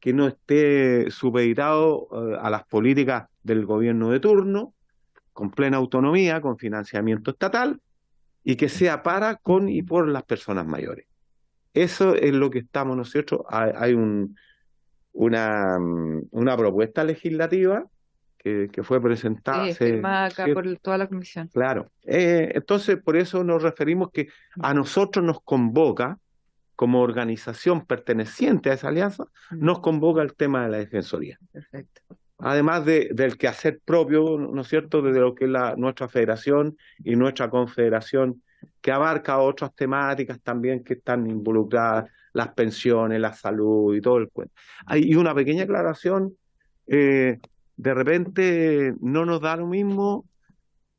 que no esté supeditado a las políticas del gobierno de turno, con plena autonomía, con financiamiento estatal, y que sea para, con y por las personas mayores. Eso es lo que estamos nosotros. Hay una propuesta legislativa que fue presentada. Sí, firmada acá por toda la comisión. Claro. Entonces, por eso nos referimos que a nosotros nos convoca, como organización perteneciente a esa alianza, nos convoca el tema de la Defensoría. Perfecto. Además del quehacer propio, ¿no es cierto?, de lo que es nuestra federación y nuestra confederación, que abarca otras temáticas también que están involucradas, las pensiones, la salud y todo el cuento. Hay una pequeña aclaración, de repente no nos da lo mismo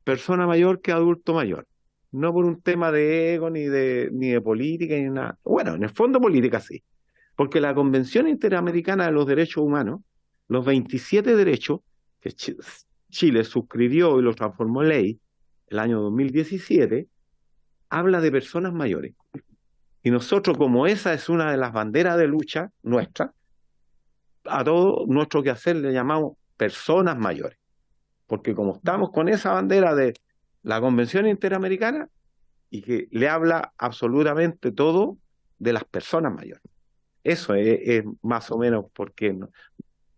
persona mayor que adulto mayor. No por un tema de ego, ni de política, ni nada. Bueno, en el fondo política sí. Porque la Convención Interamericana de los Derechos Humanos, los 27 derechos que Chile suscribió y los transformó en ley el año 2017, habla de personas mayores. Y nosotros, como esa es una de las banderas de lucha nuestra, a todo nuestro quehacer le llamamos personas mayores. Porque como estamos con esa bandera de la Convención Interamericana, y que le habla absolutamente todo de las personas mayores. Eso es más o menos porque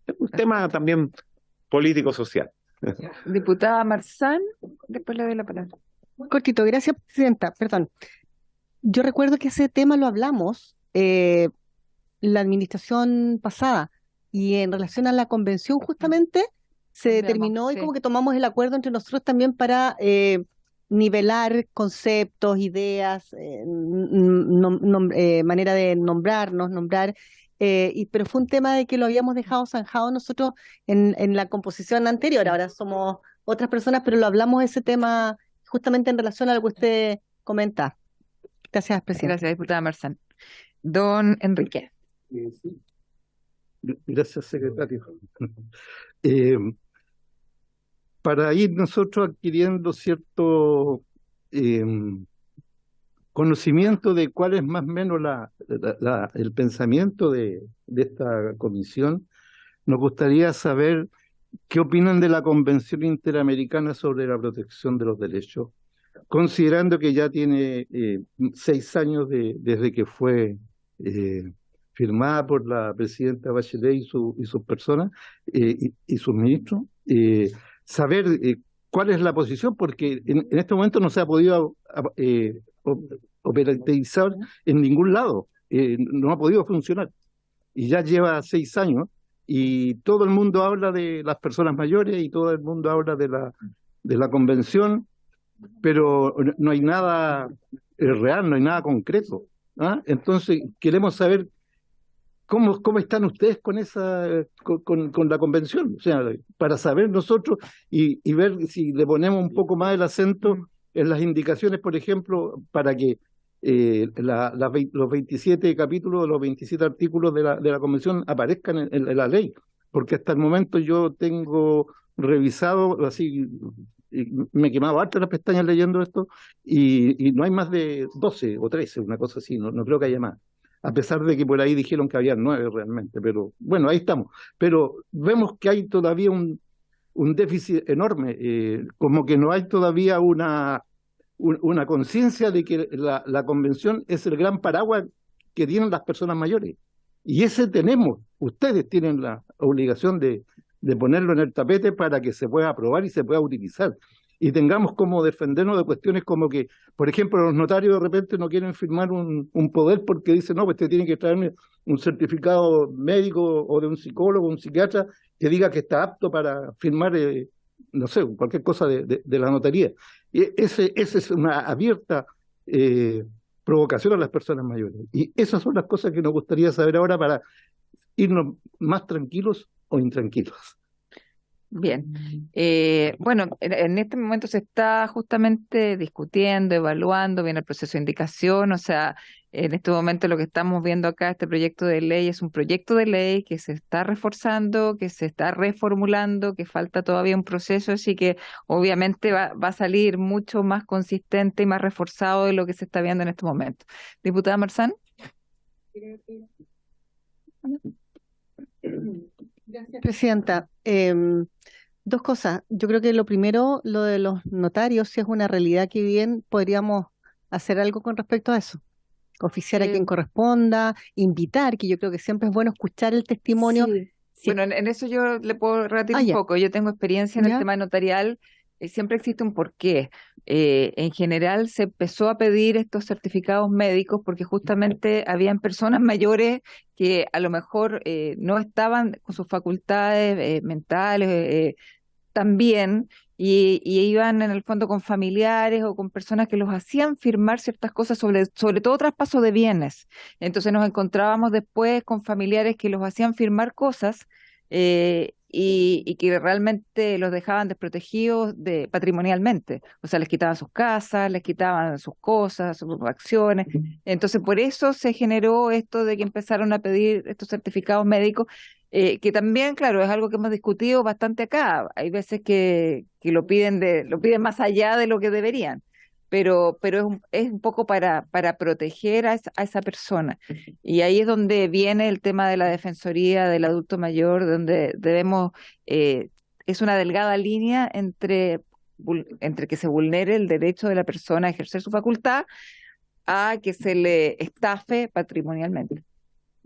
es un tema también político-social. Diputada Marzán, después le doy la palabra. Cortito, gracias, presidenta. Perdón. Yo recuerdo que ese tema lo hablamos la administración pasada, y en relación a la convención justamente se determinó y como que tomamos el acuerdo entre nosotros también para nivelar conceptos, ideas, manera de nombrar, pero fue un tema de que lo habíamos dejado zanjado nosotros en la composición anterior. Ahora somos otras personas, pero lo hablamos ese tema justamente en relación a lo que usted comenta. Gracias, presidente. Gracias, diputada Marzán. Don Enrique. Sí. Gracias, secretario. Para ir nosotros adquiriendo cierto conocimiento de cuál es más o menos el pensamiento de esta comisión, nos gustaría saber qué opinan de la Convención Interamericana sobre la Protección de los Derechos, considerando que ya tiene 6 años desde que fue eh, firmada por la presidenta Bachelet y sus personas y sus ministros, saber cuál es la posición, porque en este momento no se ha podido operativizar en ningún lado, no ha podido funcionar. Y ya lleva 6 años y todo el mundo habla de las personas mayores y todo el mundo habla de la convención, pero no hay nada real, no hay nada concreto. ¿Ah? Entonces queremos saber cómo están ustedes con con la convención, o sea, para saber nosotros y ver si le ponemos un poco más el acento en las indicaciones, por ejemplo, para que los 27 capítulos, los 27 artículos de la convención aparezcan en la ley, porque hasta el momento yo tengo revisado así, y me he quemado harto las pestañas leyendo esto, y no hay más de 12 o 13, una cosa así, no creo que haya más, a pesar de que por ahí dijeron que había 9 realmente, pero bueno, ahí estamos. Pero vemos que hay todavía un déficit enorme, como que no hay todavía una conciencia de que la convención es el gran paraguas que tienen las personas mayores. Y ese tenemos, ustedes tienen la obligación de ponerlo en el tapete para que se pueda aprobar y se pueda utilizar. Y tengamos como defendernos de cuestiones como que, por ejemplo, los notarios de repente no quieren firmar un poder porque dicen, no, pues usted tiene que traerme un certificado médico o de un psicólogo, un psiquiatra, que diga que está apto para firmar, no sé, cualquier cosa de la notaría. Y ese es una abierta provocación a las personas mayores. Y esas son las cosas que nos gustaría saber ahora para irnos más tranquilos o intranquilos. Bien. Bueno, en este momento se está justamente discutiendo, evaluando, viene el proceso de indicación, o sea, en este momento lo que estamos viendo acá, este proyecto de ley es un proyecto de ley que se está reforzando, que se está reformulando, que falta todavía un proceso, así que obviamente va a salir mucho más consistente y más reforzado de lo que se está viendo en este momento. Diputada Marzán. Gracias, presidenta. 2 cosas. Yo creo que lo primero, lo de los notarios, si es una realidad que bien podríamos hacer algo con respecto a eso. Oficiar a quien corresponda, invitar, que yo creo que siempre es bueno escuchar el testimonio. Sí. Sí. Bueno, en eso yo le puedo rebatir un ya. poco. Yo tengo experiencia en el ¿Ya? tema notarial. Siempre existe un porqué. En general se empezó a pedir estos certificados médicos porque justamente habían personas mayores que a lo mejor no estaban con sus facultades mentales tan bien y iban en el fondo con familiares o con personas que los hacían firmar ciertas cosas, sobre todo traspaso de bienes. Entonces nos encontrábamos después con familiares que los hacían firmar cosas y que realmente los dejaban desprotegidos patrimonialmente. O sea, les quitaban sus casas, les quitaban sus cosas, sus acciones. Entonces, por eso se generó esto de que empezaron a pedir estos certificados médicos, que también, claro, es algo que hemos discutido bastante acá. Hay veces que lo piden más allá de lo que deberían. Pero es un poco para proteger a esa persona. Y ahí es donde viene el tema de la defensoría del adulto mayor, donde debemos, es una delgada línea entre que se vulnere el derecho de la persona a ejercer su facultad a que se le estafe patrimonialmente.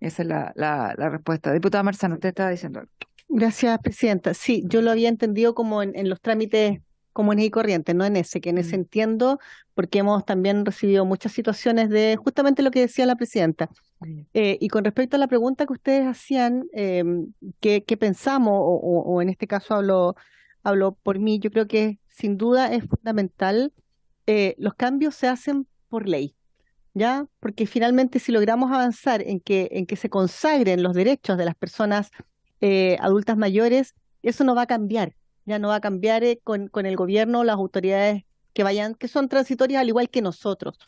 Esa es la respuesta. Diputada Marzano, usted estaba diciendo algo. Gracias, presidenta. Sí, yo lo había entendido como en los trámites comunes y corrientes, no en ese, que en ese entiendo, porque hemos también recibido muchas situaciones de justamente lo que decía la presidenta. Y con respecto a la pregunta que ustedes hacían, ¿qué pensamos? O en este caso hablo por mí, yo creo que sin duda es fundamental. Los cambios se hacen por ley, ¿ya? Porque finalmente si logramos avanzar en que se consagren los derechos de las personas adultas mayores, eso no va a cambiar. Ya no va a cambiar con el gobierno, las autoridades que son transitorias al igual que nosotros.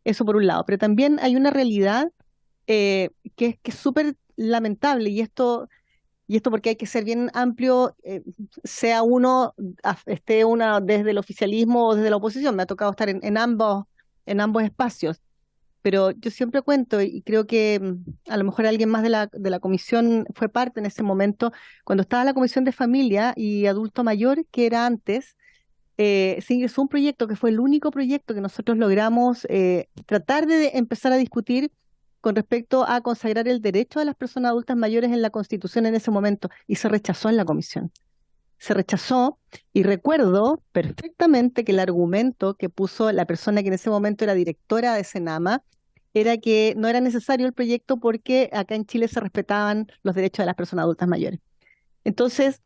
Eso por un lado. Pero también hay una realidad que es súper lamentable y esto porque hay que ser bien amplio, sea esté uno desde el oficialismo o desde la oposición. Me ha tocado estar en ambos espacios. Pero yo siempre cuento, y creo que a lo mejor alguien más de la comisión fue parte en ese momento, cuando estaba la Comisión de Familia y Adulto Mayor, que era antes, se ingresó un proyecto que fue el único proyecto que nosotros logramos tratar de empezar a discutir con respecto a consagrar el derecho de las personas adultas mayores en la Constitución en ese momento, y se rechazó en la comisión. Se rechazó, y recuerdo perfectamente que el argumento que puso la persona que en ese momento era directora de Senama era que no era necesario el proyecto porque acá en Chile se respetaban los derechos de las personas adultas mayores. Entonces,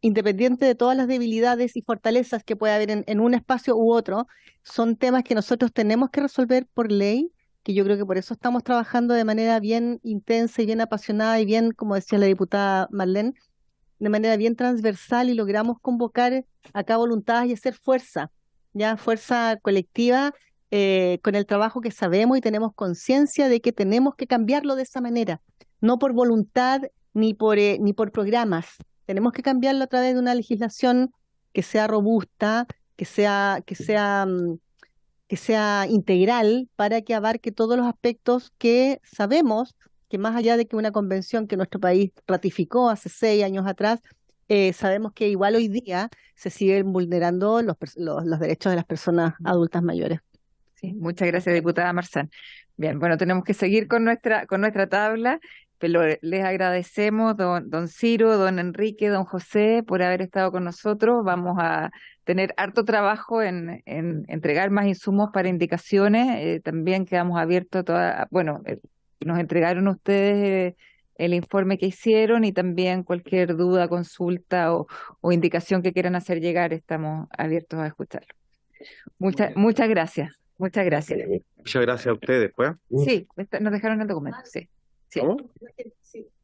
independiente de todas las debilidades y fortalezas que puede haber en un espacio u otro, son temas que nosotros tenemos que resolver por ley, que yo creo que por eso estamos trabajando de manera bien intensa y bien apasionada y bien, como decía la diputada Marlene, de manera bien transversal, y logramos convocar acá voluntades y hacer fuerza, ya fuerza colectiva, con el trabajo que sabemos y tenemos conciencia de que tenemos que cambiarlo de esa manera, no por voluntad ni por programas. Tenemos que cambiarlo a través de una legislación que sea robusta, que sea integral, para que abarque todos los aspectos que sabemos que, más allá de que una convención que nuestro país ratificó hace 6 años atrás, sabemos que igual hoy día se siguen vulnerando los derechos de las personas adultas mayores. Sí, muchas gracias, diputada Marzán. Bien, bueno, tenemos que seguir con nuestra tabla, pero les agradecemos, don Ciro, don Enrique, don José, por haber estado con nosotros. Vamos a tener harto trabajo en entregar más insumos para indicaciones. También quedamos abiertos nos entregaron ustedes el informe que hicieron, y también cualquier duda, consulta o indicación que quieran hacer llegar, estamos abiertos a escucharlo. Muchas gracias. Muchas gracias. Muchas gracias a ustedes, pues. Sí, nos dejaron el documento, sí. Sí. ¿Cómo?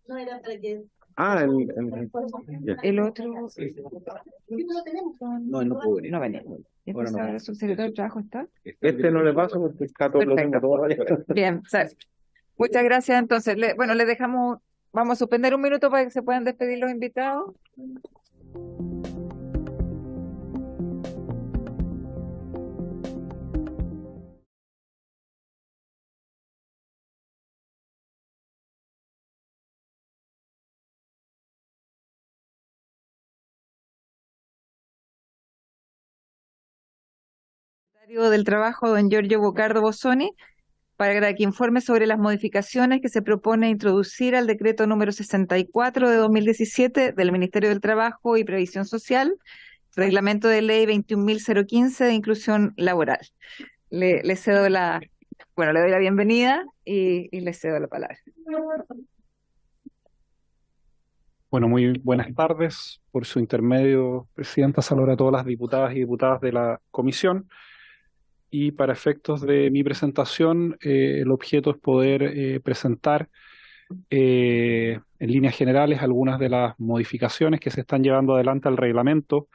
No era para que... Ah, ya. El otro... No pudo venir. No venía. ¿El subsecretario del Trabajo está? Este no le pasa porque está todo, lo tengo todo. Bien, muchas gracias. Entonces, le dejamos, vamos a suspender un minuto para que se puedan despedir los invitados. Del Trabajo, don Giorgio Bocardo Bossoni, para que informe sobre las modificaciones que se propone introducir al decreto número 64 de 2017 del Ministerio del Trabajo y Previsión Social, reglamento de ley 21.015 de inclusión laboral. Le doy la bienvenida y le cedo la palabra. Bueno, muy buenas tardes. Por su intermedio, Presidenta, saludar a todas las diputadas y diputadas de la comisión. Y para efectos de mi presentación, el objeto es poder presentar en líneas generales algunas de las modificaciones que se están llevando adelante al reglamento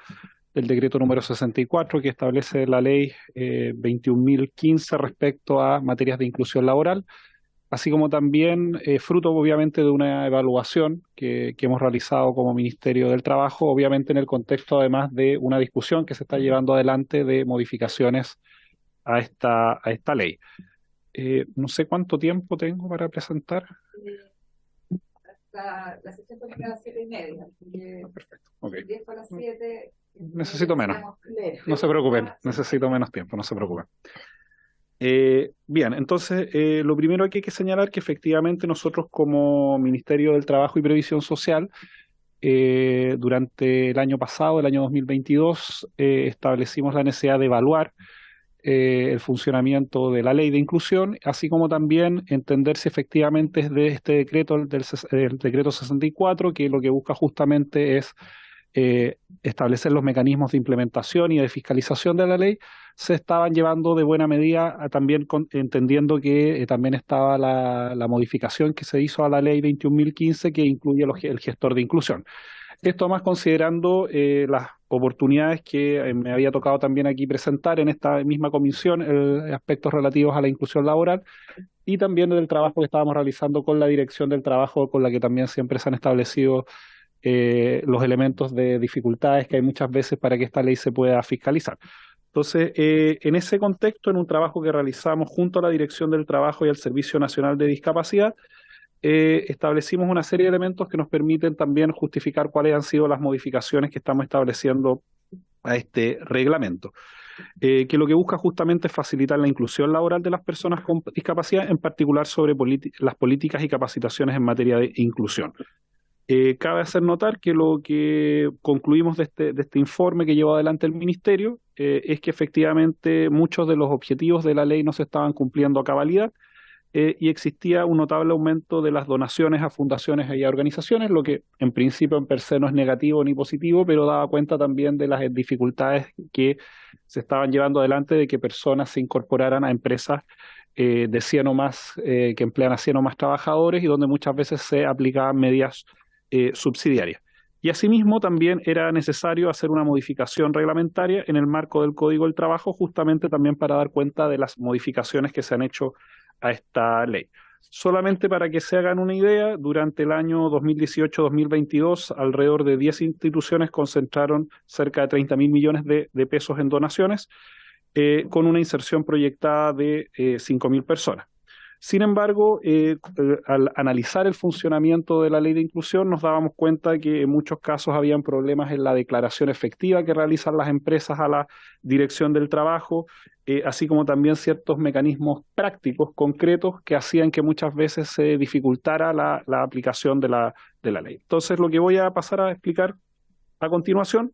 del decreto número 64, que establece la ley 21.015 respecto a materias de inclusión laboral, así como también fruto obviamente de una evaluación que hemos realizado como Ministerio del Trabajo, obviamente en el contexto además de una discusión que se está llevando adelante de modificaciones a esta ley. No sé cuánto tiempo tengo para presentar. La sesión termina a las 7:30. Perfecto. Okay. 10 para las 7. Necesito menos. No se preocupen, necesito menos tiempo, no se preocupen. Bien, entonces lo primero que hay que señalar que efectivamente nosotros como Ministerio del Trabajo y Previsión Social durante el año pasado, el año 2022, establecimos la necesidad de evaluar el funcionamiento de la ley de inclusión, así como también entender si efectivamente es de este decreto, el decreto 64, que lo que busca justamente es establecer los mecanismos de implementación y de fiscalización de la ley, se estaban llevando de buena medida, también entendiendo que también estaba la modificación que se hizo a la ley 21.015 que incluye el gestor de inclusión. Esto más considerando las oportunidades que me había tocado también aquí presentar en esta misma comisión, aspectos relativos a la inclusión laboral y también del trabajo que estábamos realizando con la Dirección del Trabajo, con la que también siempre se han establecido los elementos de dificultades que hay muchas veces para que esta ley se pueda fiscalizar. Entonces, en ese contexto, en un trabajo que realizamos junto a la Dirección del Trabajo y al Servicio Nacional de Discapacidad, establecimos una serie de elementos que nos permiten también justificar cuáles han sido las modificaciones que estamos estableciendo a este reglamento, que lo que busca justamente es facilitar la inclusión laboral de las personas con discapacidad, en particular sobre las políticas y capacitaciones en materia de inclusión. Cabe hacer notar que lo que concluimos de este informe que llevó adelante el Ministerio es que efectivamente muchos de los objetivos de la ley no se estaban cumpliendo a cabalidad, y existía un notable aumento de las donaciones a fundaciones y a organizaciones, lo que en principio en per se no es negativo ni positivo, pero daba cuenta también de las dificultades que se estaban llevando adelante de que personas se incorporaran a empresas de 100 o más, que emplean a 100 o más trabajadores y donde muchas veces se aplicaban medidas subsidiarias. Y asimismo también era necesario hacer una modificación reglamentaria en el marco del Código del Trabajo, justamente también para dar cuenta de las modificaciones que se han hecho a esta ley. Solamente para que se hagan una idea, durante el año 2018-2022, alrededor de 10 instituciones concentraron cerca de 30.000 millones de pesos en donaciones, con una inserción proyectada de 5.000 personas. Sin embargo, al analizar el funcionamiento de la ley de inclusión, nos dábamos cuenta que en muchos casos habían problemas en la declaración efectiva que realizan las empresas a la Dirección del Trabajo, así como también ciertos mecanismos prácticos, concretos, que hacían que muchas veces se dificultara la aplicación de la ley. Entonces, lo que voy a pasar a explicar a continuación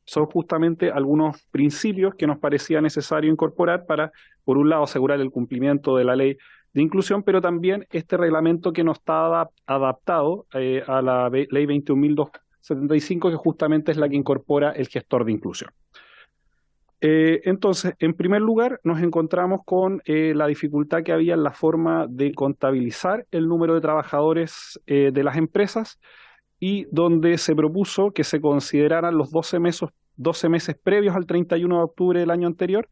son justamente algunos principios que nos parecía necesario incorporar para, por un lado, asegurar el cumplimiento de la ley de inclusión, pero también este reglamento que no está adaptado a la ley 21.275, que justamente es la que incorpora el gestor de inclusión. Entonces, en primer lugar, nos encontramos con la dificultad que había en la forma de contabilizar el número de trabajadores de las empresas, y donde se propuso que se consideraran los 12 meses previos al 31 de octubre del año anterior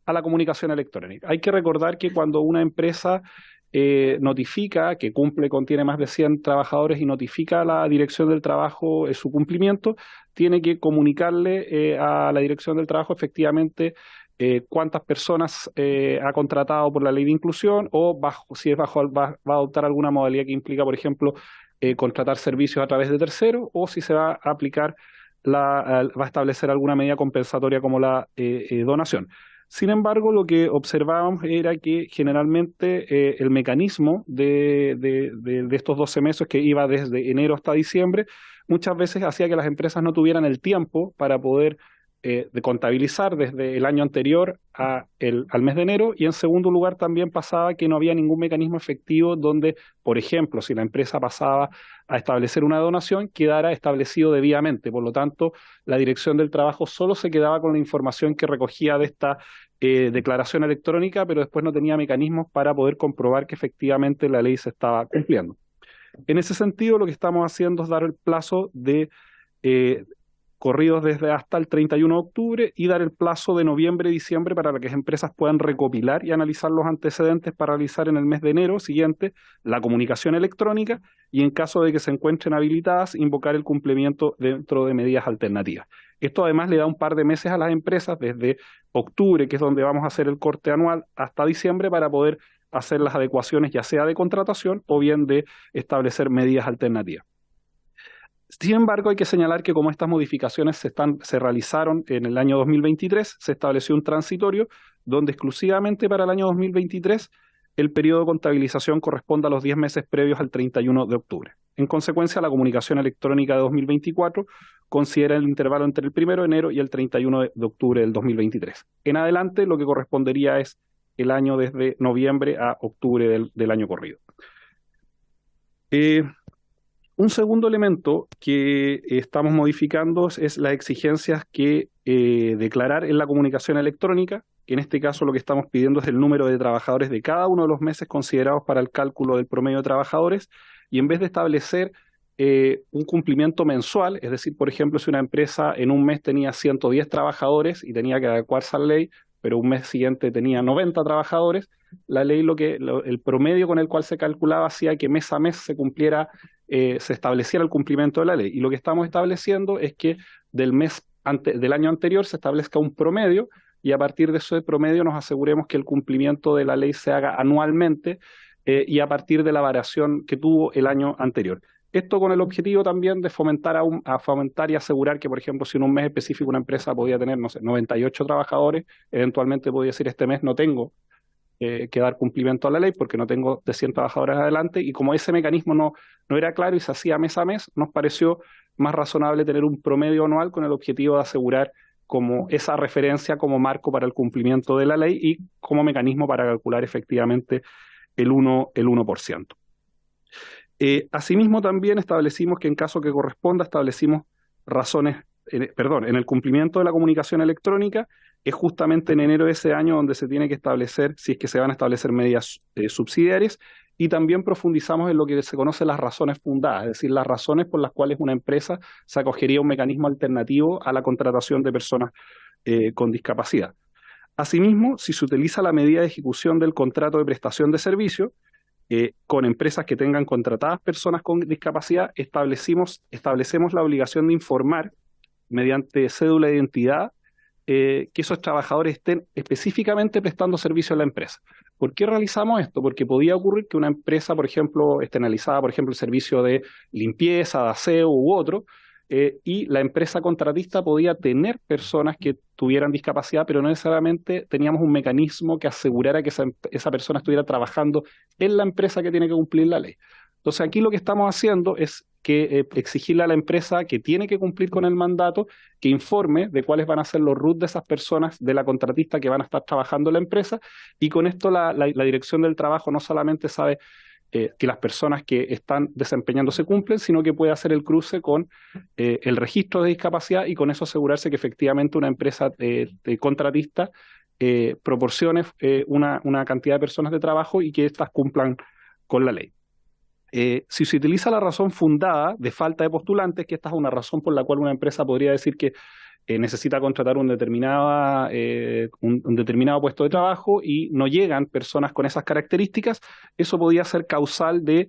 a la comunicación electrónica. Hay que recordar que cuando una empresa notifica que tiene más de 100 trabajadores y notifica a la Dirección del Trabajo su cumplimiento, tiene que comunicarle a la Dirección del Trabajo efectivamente cuántas personas ha contratado por la ley de inclusión, o si va a adoptar alguna modalidad que implica, por ejemplo, contratar servicios a través de terceros, o si se va a aplicar va a establecer alguna medida compensatoria como la donación. Sin embargo, lo que observábamos era que generalmente el mecanismo de estos 12 meses, que iba desde enero hasta diciembre, muchas veces hacía que las empresas no tuvieran el tiempo para poder de contabilizar desde el año anterior al mes de enero, y en segundo lugar también pasaba que no había ningún mecanismo efectivo donde, por ejemplo, si la empresa pasaba a establecer una donación, quedara establecido debidamente. Por lo tanto, la Dirección del Trabajo solo se quedaba con la información que recogía de esta declaración electrónica, pero después no tenía mecanismos para poder comprobar que efectivamente la ley se estaba cumpliendo. En ese sentido, lo que estamos haciendo es dar el plazo de corridos desde hasta el 31 de octubre y dar el plazo de noviembre y diciembre para que las empresas puedan recopilar y analizar los antecedentes para realizar en el mes de enero siguiente la comunicación electrónica, y en caso de que se encuentren habilitadas, invocar el cumplimiento dentro de medidas alternativas. Esto además le da un par de meses a las empresas desde octubre, que es donde vamos a hacer el corte anual, hasta diciembre, para poder hacer las adecuaciones, ya sea de contratación o bien de establecer medidas alternativas. Sin embargo, hay que señalar que como estas modificaciones se realizaron en el año 2023, se estableció un transitorio donde exclusivamente para el año 2023 el periodo de contabilización corresponde a los 10 meses previos al 31 de octubre. En consecuencia, la comunicación electrónica de 2024 considera el intervalo entre el 1 de enero y el 31 de octubre del 2023. En adelante, lo que correspondería es el año desde noviembre a octubre del año corrido. Un segundo elemento que estamos modificando es las exigencias que declarar en la comunicación electrónica, que en este caso lo que estamos pidiendo es el número de trabajadores de cada uno de los meses considerados para el cálculo del promedio de trabajadores, y en vez de establecer un cumplimiento mensual, es decir, por ejemplo, si una empresa en un mes tenía 110 trabajadores y tenía que adecuarse a la ley, pero un mes siguiente tenía 90 trabajadores, la ley el promedio con el cual se calculaba hacía que mes a mes se estableciera el cumplimiento de la ley. Y lo que estamos estableciendo es que del año anterior se establezca un promedio, y a partir de ese promedio nos aseguremos que el cumplimiento de la ley se haga anualmente y a partir de la variación que tuvo el año anterior. Esto con el objetivo también de fomentar a fomentar y asegurar que, por ejemplo, si en un mes específico una empresa podía tener, no sé, 98 trabajadores, eventualmente podía decir este mes no tengo que dar cumplimiento a la ley porque no tengo de 100 trabajadores adelante, y como ese mecanismo no era claro y se hacía mes a mes, nos pareció más razonable tener un promedio anual con el objetivo de asegurar como esa referencia como marco para el cumplimiento de la ley y como mecanismo para calcular efectivamente el 1%. Asimismo, también establecimos que en caso que corresponda, establecimos razones, en el cumplimiento de la comunicación electrónica, es justamente en enero de ese año donde se tiene que establecer, si es que se van a establecer medidas subsidiarias, y también profundizamos en lo que se conoce las razones fundadas, es decir, las razones por las cuales una empresa se acogería a un mecanismo alternativo a la contratación de personas con discapacidad. Asimismo, si se utiliza la medida de ejecución del contrato de prestación de servicio, con empresas que tengan contratadas personas con discapacidad, establecemos la obligación de informar mediante cédula de identidad que esos trabajadores estén específicamente prestando servicio a la empresa. ¿Por qué realizamos esto? Porque podía ocurrir que una empresa, por ejemplo, externalizaba, por ejemplo, el servicio de limpieza, de aseo u otro, y la empresa contratista podía tener personas que tuvieran discapacidad, pero no necesariamente teníamos un mecanismo que asegurara que esa persona estuviera trabajando en la empresa que tiene que cumplir la ley. Entonces aquí lo que estamos haciendo es que exigirle a la empresa que tiene que cumplir con el mandato, que informe de cuáles van a ser los RUT de esas personas de la contratista que van a estar trabajando en la empresa, y con esto la Dirección del Trabajo no solamente sabe que las personas que están desempeñándose cumplen, sino que puede hacer el cruce con el registro de discapacidad y con eso asegurarse que efectivamente una empresa contratista proporcione una cantidad de personas de trabajo y que éstas cumplan con la ley. Si se utiliza la razón fundada de falta de postulantes, que esta es una razón por la cual una empresa podría decir que necesita contratar un determinado puesto de trabajo y no llegan personas con esas características, eso podría ser causal de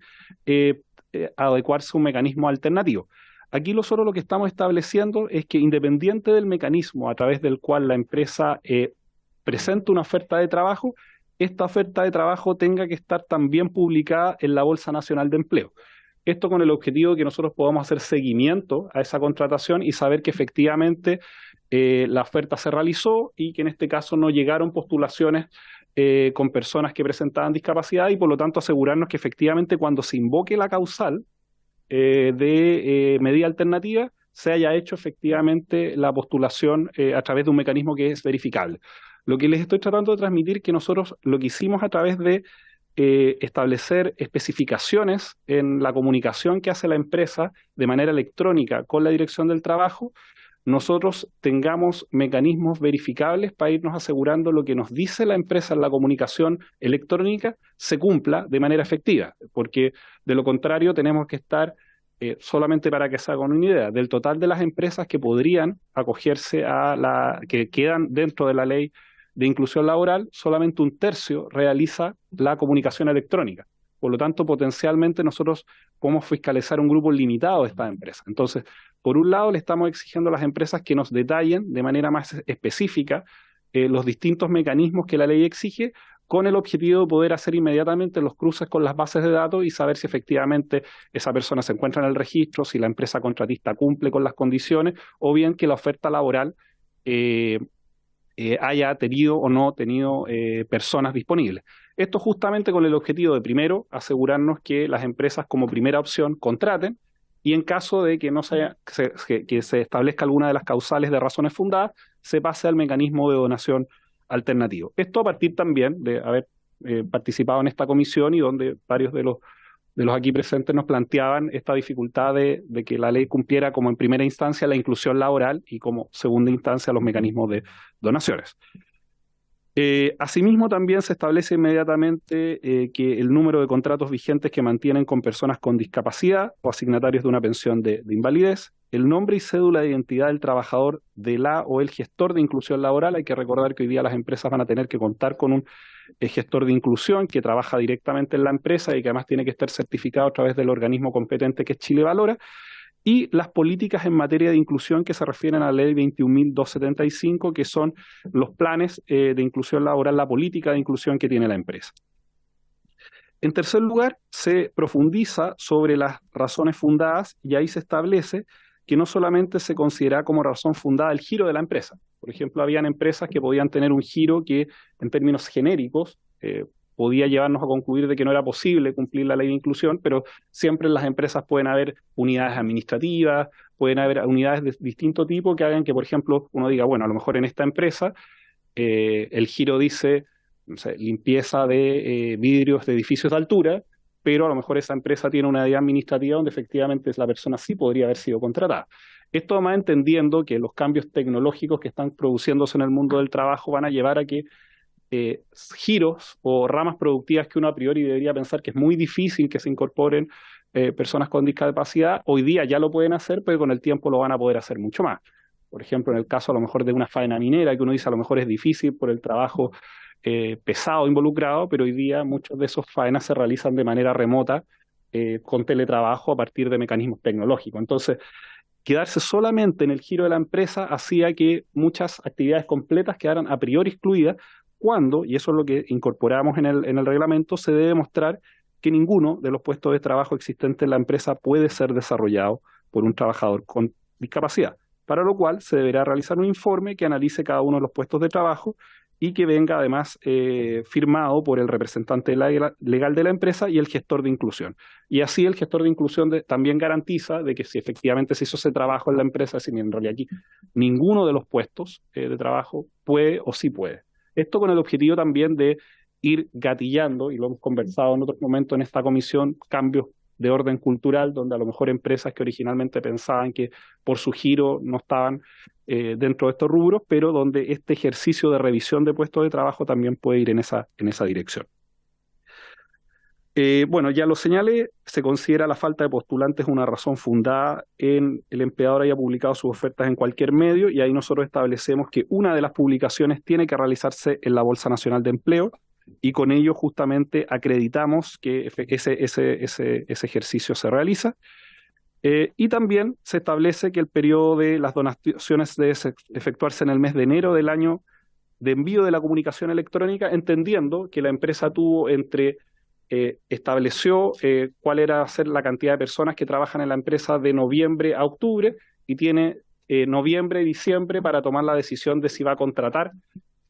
adecuarse a un mecanismo alternativo. Aquí nosotros lo que estamos estableciendo es que, independiente del mecanismo a través del cual la empresa presenta una oferta de trabajo, esta oferta de trabajo tenga que estar también publicada en la Bolsa Nacional de Empleo. Esto con el objetivo de que nosotros podamos hacer seguimiento a esa contratación y saber que efectivamente la oferta se realizó y que en este caso no llegaron postulaciones con personas que presentaban discapacidad, y por lo tanto asegurarnos que efectivamente cuando se invoque la causal de medida alternativa se haya hecho efectivamente la postulación a través de un mecanismo que es verificable. Lo que les estoy tratando de transmitir que nosotros lo que hicimos a través de establecer especificaciones en la comunicación que hace la empresa de manera electrónica con la Dirección del Trabajo, nosotros tengamos mecanismos verificables para irnos asegurando lo que nos dice la empresa en la comunicación electrónica se cumpla de manera efectiva, porque de lo contrario tenemos que estar, solamente para que se hagan una idea, del total de las empresas que podrían acogerse que quedan dentro de la ley de inclusión laboral, solamente 1/3 realiza la comunicación electrónica. Por lo tanto, potencialmente nosotros podemos fiscalizar un grupo limitado de estas empresas. Entonces, por un lado, le estamos exigiendo a las empresas que nos detallen de manera más específica los distintos mecanismos que la ley exige, con el objetivo de poder hacer inmediatamente los cruces con las bases de datos y saber si efectivamente esa persona se encuentra en el registro, si la empresa contratista cumple con las condiciones, o bien que la oferta laboral haya tenido o no tenido personas disponibles. Esto justamente con el objetivo de, primero, asegurarnos que las empresas como primera opción contraten, y en caso de que que se establezca alguna de las causales de razones fundadas, se pase al mecanismo de donación alternativo. Esto a partir también de haber participado en esta comisión y donde varios de los aquí presentes nos planteaban esta dificultad de que la ley cumpliera como en primera instancia la inclusión laboral y como segunda instancia los mecanismos de donaciones. Asimismo, también se establece inmediatamente que el número de contratos vigentes que mantienen con personas con discapacidad o asignatarios de una pensión de invalidez, el nombre y cédula de identidad del trabajador de la o el gestor de inclusión laboral. Hay que recordar que hoy día las empresas van a tener que contar con un gestor de inclusión que trabaja directamente en la empresa y que además tiene que estar certificado a través del organismo competente que es Chile Valora, y las políticas en materia de inclusión que se refieren a la ley 21.275, que son los planes de inclusión laboral, la política de inclusión que tiene la empresa. En tercer lugar, se profundiza sobre las razones fundadas y ahí se establece que no solamente se considera como razón fundada el giro de la empresa. Por ejemplo, habían empresas que podían tener un giro que, en términos genéricos, podía llevarnos a concluir de que no era posible cumplir la ley de inclusión, pero siempre en las empresas pueden haber unidades administrativas, pueden haber unidades de distinto tipo que hagan que, por ejemplo, uno diga, bueno, a lo mejor en esta empresa el giro dice, no sé, limpieza de vidrios de edificios de altura, pero a lo mejor esa empresa tiene una unidad administrativa donde efectivamente la persona sí podría haber sido contratada. Esto además entendiendo que los cambios tecnológicos que están produciéndose en el mundo del trabajo van a llevar a que giros o ramas productivas que uno a priori debería pensar que es muy difícil que se incorporen personas con discapacidad, hoy día ya lo pueden hacer, pero con el tiempo lo van a poder hacer mucho más. Por ejemplo, en el caso a lo mejor de una faena minera, que uno dice a lo mejor es difícil por el trabajo pesado involucrado, pero hoy día muchos de esos faenas se realizan de manera remota con teletrabajo a partir de mecanismos tecnológicos. Entonces, quedarse solamente en el giro de la empresa hacía que muchas actividades completas quedaran a priori excluidas cuando, y eso es lo que incorporamos en el reglamento, se debe mostrar que ninguno de los puestos de trabajo existentes en la empresa puede ser desarrollado por un trabajador con discapacidad, para lo cual se deberá realizar un informe que analice cada uno de los puestos de trabajo y que venga además firmado por el representante legal de la empresa y el gestor de inclusión. Y así el gestor de inclusión también garantiza de que si efectivamente se hizo ese trabajo en la empresa, si en realidad aquí ninguno de los puestos de trabajo puede o sí puede. Esto con el objetivo también de ir gatillando, y lo hemos conversado en otros momentos en esta comisión, cambios de orden cultural, donde a lo mejor empresas que originalmente pensaban que por su giro no estaban dentro de estos rubros, pero donde este ejercicio de revisión de puestos de trabajo también puede ir en esa dirección. Bueno, ya lo señalé, se considera la falta de postulantes una razón fundada en el empleador haya publicado sus ofertas en cualquier medio, y ahí nosotros establecemos que una de las publicaciones tiene que realizarse en la Bolsa Nacional de Empleo, y con ello justamente acreditamos que ese ejercicio se realiza. Y también se establece que el periodo de las donaciones debe efectuarse en el mes de enero del año de envío de la comunicación electrónica, entendiendo que la empresa tuvo estableció cuál era a ser la cantidad de personas que trabajan en la empresa de noviembre a octubre, y tiene noviembre y diciembre para tomar la decisión de si va a contratar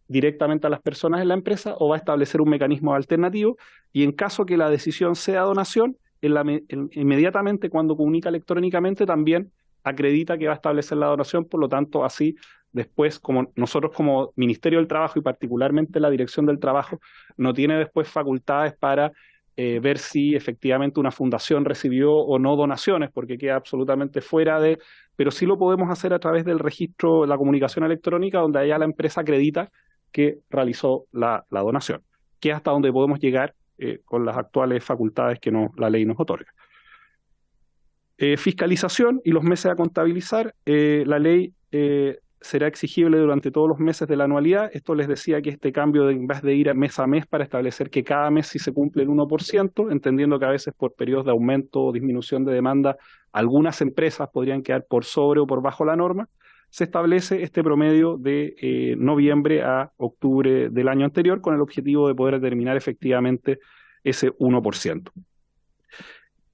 directamente a las personas en la empresa o va a establecer un mecanismo alternativo, y en caso que la decisión sea donación, inmediatamente cuando comunica electrónicamente también acredita que va a establecer la donación. Por lo tanto, así después, como nosotros como Ministerio del Trabajo y particularmente la Dirección del Trabajo no tiene después facultades para ver si efectivamente una fundación recibió o no donaciones, porque queda absolutamente fuera de, pero sí lo podemos hacer a través del registro de la comunicación electrónica, donde allá la empresa acredita que realizó la donación, que es hasta donde podemos llegar con las actuales facultades que la ley nos otorga. Fiscalización y los meses a contabilizar. La ley será exigible durante todos los meses de la anualidad. Esto les decía que este cambio, en vez de ir mes a mes para establecer que cada mes sí se cumple el 1%, entendiendo que a veces por periodos de aumento o disminución de demanda, algunas empresas podrían quedar por sobre o por bajo la norma, se establece este promedio de noviembre a octubre del año anterior con el objetivo de poder determinar efectivamente ese 1%.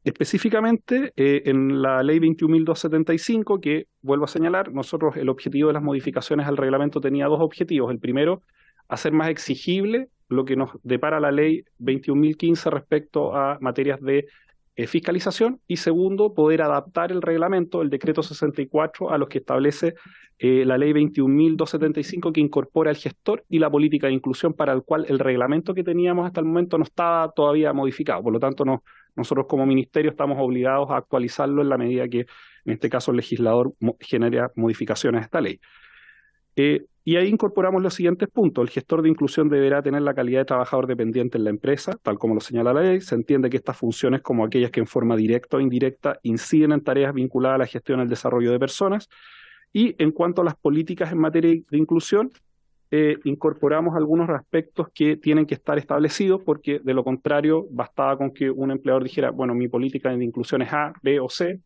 Específicamente, en la ley 21.275, que vuelvo a señalar, nosotros el objetivo de las modificaciones al reglamento tenía dos objetivos. El primero, hacer más exigible lo que nos depara la ley 21.015 respecto a materias de fiscalización, y segundo, poder adaptar el reglamento, el decreto 64, a los que establece la ley 21.275, que incorpora el gestor y la política de inclusión, para el cual el reglamento que teníamos hasta el momento no estaba todavía modificado. Por lo tanto, nosotros como ministerio estamos obligados a actualizarlo en la medida que, en este caso, el legislador genera modificaciones a esta ley. Y ahí incorporamos los siguientes puntos. El gestor de inclusión deberá tener la calidad de trabajador dependiente en la empresa, tal como lo señala la ley. Se entiende que estas funciones, como aquellas que en forma directa o indirecta inciden en tareas vinculadas a la gestión y el desarrollo de personas. Y en cuanto a las políticas en materia de inclusión, incorporamos algunos aspectos que tienen que estar establecidos, porque de lo contrario bastaba con que un empleador dijera, bueno, mi política de inclusión es A, B o C,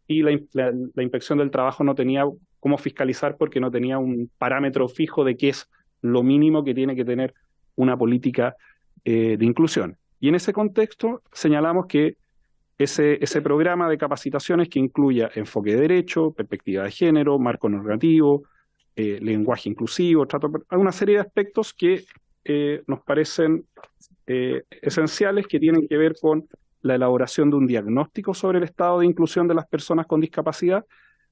y la inspección del trabajo no tenía cómo fiscalizar porque no tenía un parámetro fijo de qué es lo mínimo que tiene que tener una política de inclusión. Y en ese contexto señalamos que ese programa de capacitaciones que incluya enfoque de derecho, perspectiva de género, marco normativo, lenguaje inclusivo, hay una serie de aspectos que nos parecen esenciales, que tienen que ver con la elaboración de un diagnóstico sobre el estado de inclusión de las personas con discapacidad,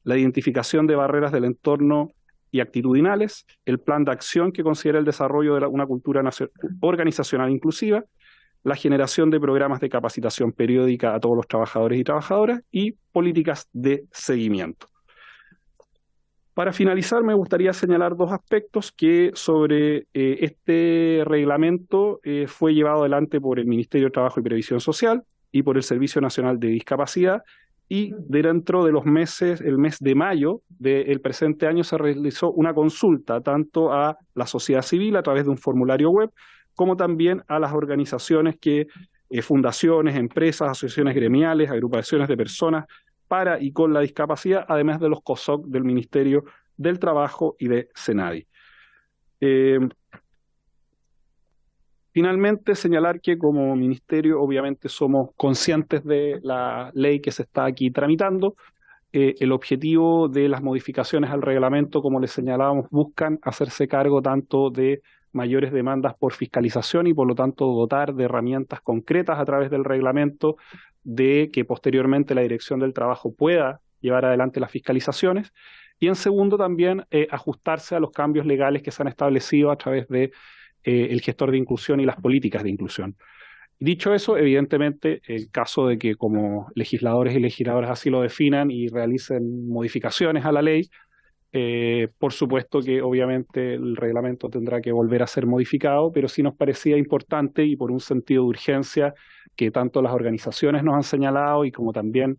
la identificación de barreras del entorno y actitudinales, el plan de acción que considera el desarrollo de una cultura organizacional inclusiva, la generación de programas de capacitación periódica a todos los trabajadores y trabajadoras y políticas de seguimiento. Para finalizar, me gustaría señalar dos aspectos que sobre este reglamento fue llevado adelante por el Ministerio de Trabajo y Previsión Social y por el Servicio Nacional de Discapacidad, y dentro de los meses, el mes de mayo del presente año, se realizó una consulta tanto a la sociedad civil a través de un formulario web, como también a las organizaciones fundaciones, empresas, asociaciones gremiales, agrupaciones de personas para y con la discapacidad, además de los COSOC del Ministerio del Trabajo y de SENADI. Finalmente, señalar que como ministerio obviamente somos conscientes de la ley que se está aquí tramitando. El objetivo de las modificaciones al reglamento, como les señalábamos, buscan hacerse cargo tanto de mayores demandas por fiscalización y por lo tanto dotar de herramientas concretas a través del reglamento de que posteriormente la Dirección del Trabajo pueda llevar adelante las fiscalizaciones, y en segundo también ajustarse a los cambios legales que se han establecido a través de el gestor de inclusión y las políticas de inclusión. Dicho eso, evidentemente, en caso de que como legisladores y legisladoras así lo definan y realicen modificaciones a la ley, por supuesto que obviamente el reglamento tendrá que volver a ser modificado, pero sí nos parecía importante y por un sentido de urgencia que tanto las organizaciones nos han señalado y como también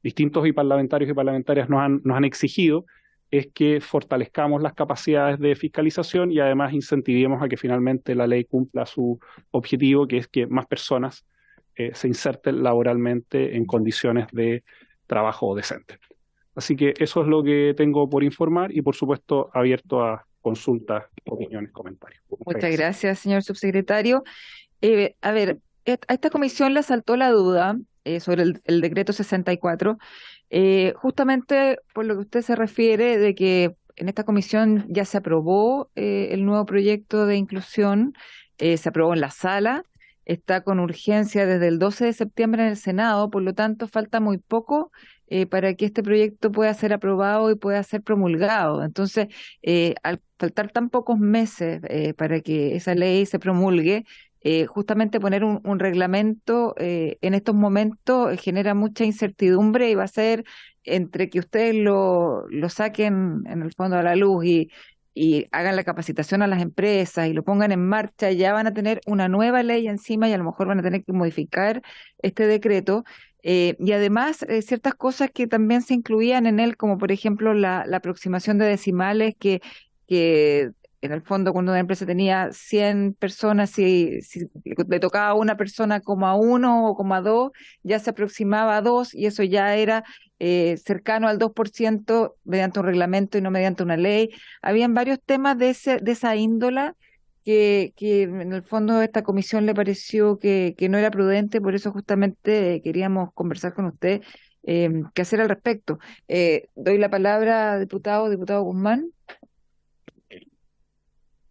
distintos parlamentarios y parlamentarias nos han exigido, es que fortalezcamos las capacidades de fiscalización y además incentivemos a que finalmente la ley cumpla su objetivo, que es que más personas se inserten laboralmente en condiciones de trabajo decente. Así que eso es lo que tengo por informar y, por supuesto, abierto a consultas, opiniones, comentarios. Muchas gracias, señor subsecretario. A ver, a esta comisión le asaltó la duda sobre el decreto 64, justamente por lo que usted se refiere de que en esta comisión ya se aprobó el nuevo proyecto de inclusión, se aprobó en la sala, está con urgencia desde el 12 de septiembre en el Senado, por lo tanto falta muy poco para que este proyecto pueda ser aprobado y pueda ser promulgado. Entonces, al faltar tan pocos meses para que esa ley se promulgue, justamente poner un reglamento en estos momentos genera mucha incertidumbre y va a ser entre que ustedes lo saquen en el fondo a la luz y hagan la capacitación a las empresas y lo pongan en marcha, ya van a tener una nueva ley encima y a lo mejor van a tener que modificar este decreto. Y además ciertas cosas que también se incluían en él, como por ejemplo la aproximación de decimales que en el fondo cuando una empresa tenía 100 personas, si le tocaba a una persona como a 1 o como a 2, ya se aproximaba a 2 y eso ya era cercano al 2% mediante un reglamento y no mediante una ley. Habían varios temas de esa índola que en el fondo a esta comisión le pareció que no era prudente, por eso justamente queríamos conversar con usted qué hacer al respecto. Doy la palabra, diputado Guzmán.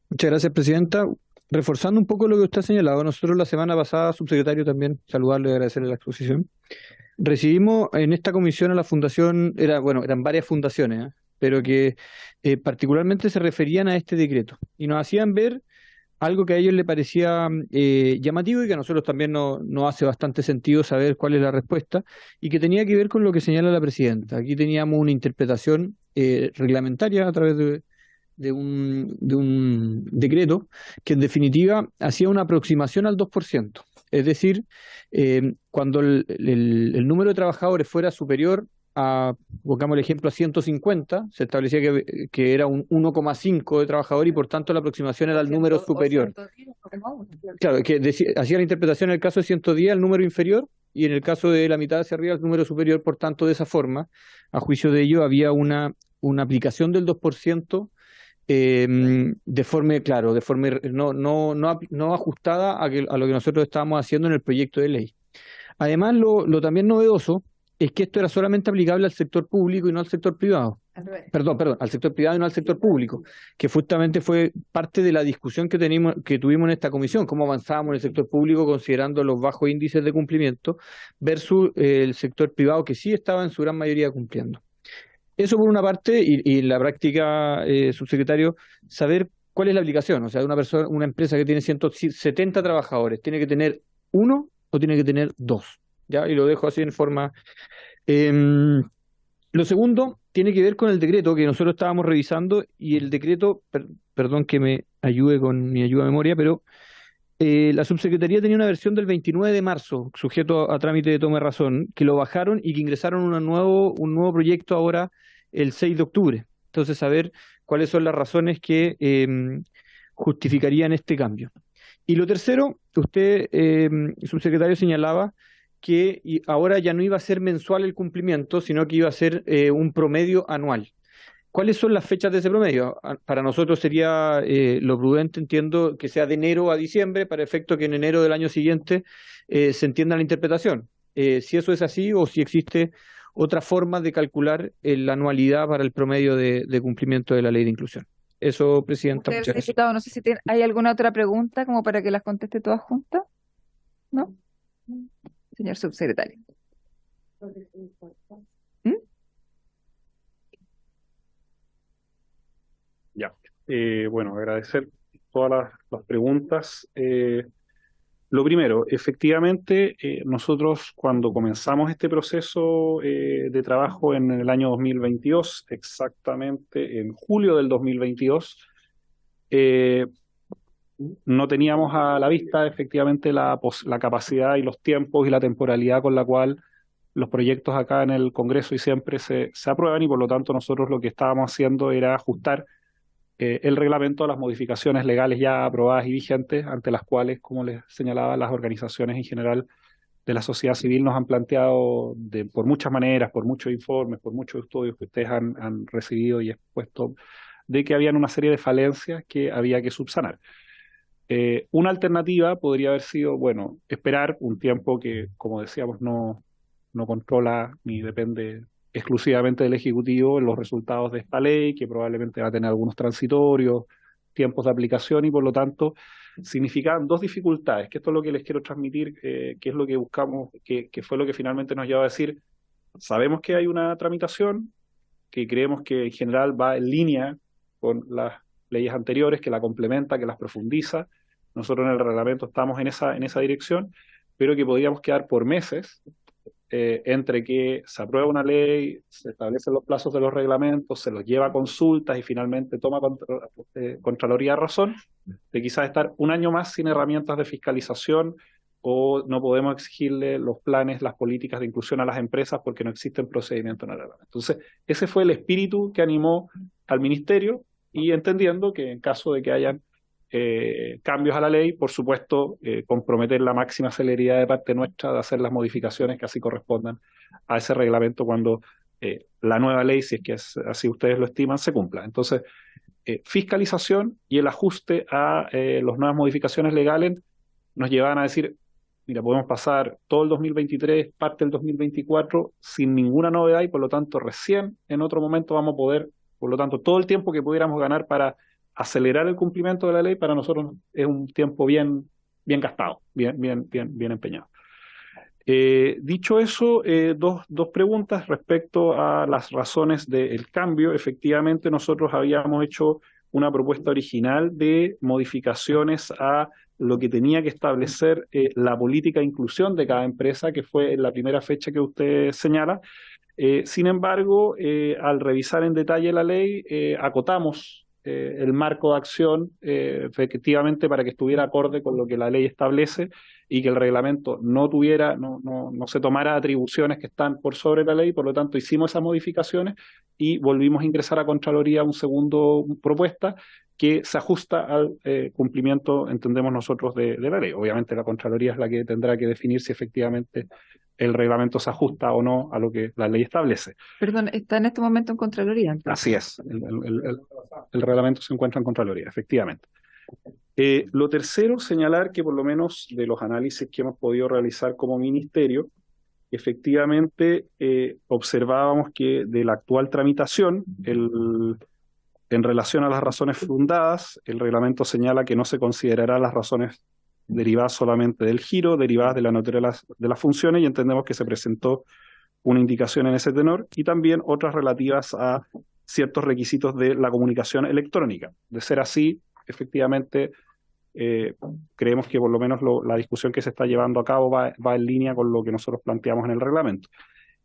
Muchas gracias, presidenta. Reforzando un poco lo que usted ha señalado, nosotros la semana pasada, subsecretario, también saludarle y agradecerle la exposición. Recibimos en esta comisión a la fundación, eran varias fundaciones, pero que particularmente se referían a este decreto y nos hacían ver algo que a ellos les parecía llamativo y que a nosotros también nos hace bastante sentido saber cuál es la respuesta y que tenía que ver con lo que señala la presidenta. Aquí teníamos una interpretación reglamentaria a través de un decreto que en definitiva hacía una aproximación al 2%. Es decir, cuando el número de trabajadores fuera superior a, pongamos el ejemplo, a 150, se establecía que era un 1,5 de trabajador y por tanto la aproximación era al número superior. Claro, que hacía la interpretación en el caso de 110 al número inferior y en el caso de la mitad hacia arriba al número superior, por tanto de esa forma, a juicio de ello había una aplicación del 2% de forma, claro, de forma no ajustada a lo que nosotros estábamos haciendo en el proyecto de ley. Además, lo también novedoso es que esto era solamente aplicable al sector público y no al sector privado. Perdón, al sector privado y no al sector público, que justamente fue parte de la discusión que tuvimos en esta comisión, cómo avanzábamos en el sector público considerando los bajos índices de cumplimiento versus el sector privado que sí estaba en su gran mayoría cumpliendo. Eso por una parte, y en la práctica, subsecretario, saber cuál es la aplicación. O sea, una empresa que tiene 170 trabajadores, ¿tiene que tener uno o tiene que tener dos? ¿Ya? Y lo dejo así en forma... Lo segundo tiene que ver con el decreto que nosotros estábamos revisando, y el decreto, perdón que me ayude con mi ayuda de memoria, pero la subsecretaría tenía una versión del 29 de marzo, sujeto a trámite de toma de razón, que lo bajaron y que ingresaron un nuevo proyecto ahora el 6 de octubre. Entonces, saber cuáles son las razones que justificarían este cambio. Y lo tercero, usted, subsecretario, señalaba que ahora ya no iba a ser mensual el cumplimiento, sino que iba a ser un promedio anual. ¿Cuáles son las fechas de ese promedio? Para nosotros sería lo prudente, entiendo, que sea de enero a diciembre, para efecto que en enero del año siguiente se entienda la interpretación. Si eso es así, o si existe otra forma de calcular la anualidad para el promedio de cumplimiento de la ley de inclusión. Eso, Presidenta, muchas gracias. Diputado, no sé si hay alguna otra pregunta como para que las conteste todas juntas. ¿No? Señor subsecretario. Ya, bueno, agradecer todas las preguntas. Lo primero, efectivamente, nosotros cuando comenzamos este proceso de trabajo en el año 2022, exactamente en julio del 2022, no teníamos a la vista efectivamente la capacidad y los tiempos y la temporalidad con la cual los proyectos acá en el Congreso y siempre se aprueban, y por lo tanto nosotros lo que estábamos haciendo era ajustar el reglamento a las modificaciones legales ya aprobadas y vigentes, ante las cuales, como les señalaba, las organizaciones en general de la sociedad civil nos han planteado por muchas maneras, por muchos informes, por muchos estudios que ustedes han recibido y expuesto, de que habían una serie de falencias que había que subsanar. Una alternativa podría haber sido, bueno, esperar un tiempo que, como decíamos, no controla ni depende exclusivamente del Ejecutivo los resultados de esta ley, que probablemente va a tener algunos transitorios, tiempos de aplicación, y por lo tanto significan dos dificultades, que esto es lo que les quiero transmitir, que es lo que buscamos, que fue lo que finalmente nos lleva a decir: sabemos que hay una tramitación que creemos que en general va en línea con las leyes anteriores, que la complementa, que las profundiza. Nosotros en el reglamento estamos en esa dirección, pero que podríamos quedar por meses entre que se aprueba una ley, se establecen los plazos de los reglamentos, se los lleva a consultas y finalmente toma Contraloría razón, de quizás estar un año más sin herramientas de fiscalización, o no podemos exigirle los planes, las políticas de inclusión a las empresas porque no existen procedimientos en el reglamento. Entonces, ese fue el espíritu que animó al Ministerio, y entendiendo que en caso de que hayan cambios a la ley, por supuesto, comprometer la máxima celeridad de parte nuestra de hacer las modificaciones que así correspondan a ese reglamento cuando la nueva ley, si es que así ustedes lo estiman, se cumpla. Entonces, fiscalización y el ajuste a las nuevas modificaciones legales nos llevan a decir: mira, podemos pasar todo el 2023, parte del 2024, sin ninguna novedad, y por lo tanto recién en otro momento vamos a poder, por lo tanto, todo el tiempo que pudiéramos ganar para acelerar el cumplimiento de la ley, para nosotros es un tiempo bien gastado, bien empeñado. Dicho eso, dos preguntas respecto a las razones del cambio. Efectivamente, nosotros habíamos hecho una propuesta original de modificaciones a lo que tenía que establecer la política de inclusión de cada empresa, que fue la primera fecha que usted señala. Sin embargo, al revisar en detalle la ley, acotamos el marco de acción efectivamente para que estuviera acorde con lo que la ley establece, y que el reglamento no se tomara atribuciones que están por sobre la ley. Por lo tanto, hicimos esas modificaciones y volvimos a ingresar a Contraloría un segundo propuesta que se ajusta al cumplimiento, entendemos nosotros, de la ley. Obviamente la Contraloría es la que tendrá que definir si efectivamente el reglamento se ajusta o no a lo que la ley establece. Perdón, está en este momento en Contraloría, entonces. Así es, el reglamento se encuentra en Contraloría, efectivamente. Lo tercero, señalar que por lo menos de los análisis que hemos podido realizar como ministerio, efectivamente observábamos que de la actual tramitación, en relación a las razones fundadas, el reglamento señala que no se considerará las razones derivadas solamente del giro, derivadas de la naturaleza de las funciones, y entendemos que se presentó una indicación en ese tenor, y también otras relativas a ciertos requisitos de la comunicación electrónica. De ser así, efectivamente, creemos que por lo menos la discusión que se está llevando a cabo va en línea con lo que nosotros planteamos en el reglamento.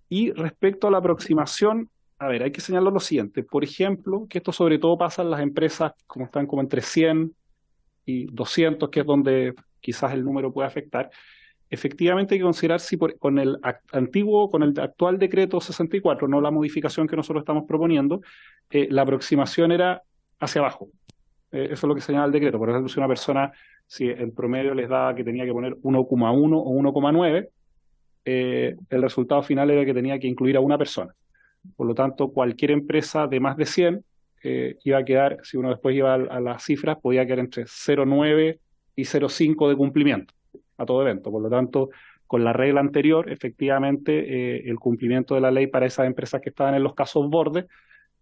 Y respecto a la aproximación, a ver, hay que señalar lo siguiente. Por ejemplo, que esto sobre todo pasa en las empresas como están como entre 100 y 200, que es donde quizás el número puede afectar. Efectivamente hay que considerar si con el actual decreto 64, no la modificación que nosotros estamos proponiendo, la aproximación era hacia abajo. Eso es lo que señala el decreto. Por ejemplo, si una persona, si el promedio les daba que tenía que poner 1,1 o 1,9, el resultado final era que tenía que incluir a una persona. Por lo tanto, cualquier empresa de más de 100 iba a quedar, si uno después iba a las cifras, podía quedar entre 0,9 y 0,5 de cumplimiento a todo evento. Por lo tanto, con la regla anterior, efectivamente, el cumplimiento de la ley para esas empresas que estaban en los casos bordes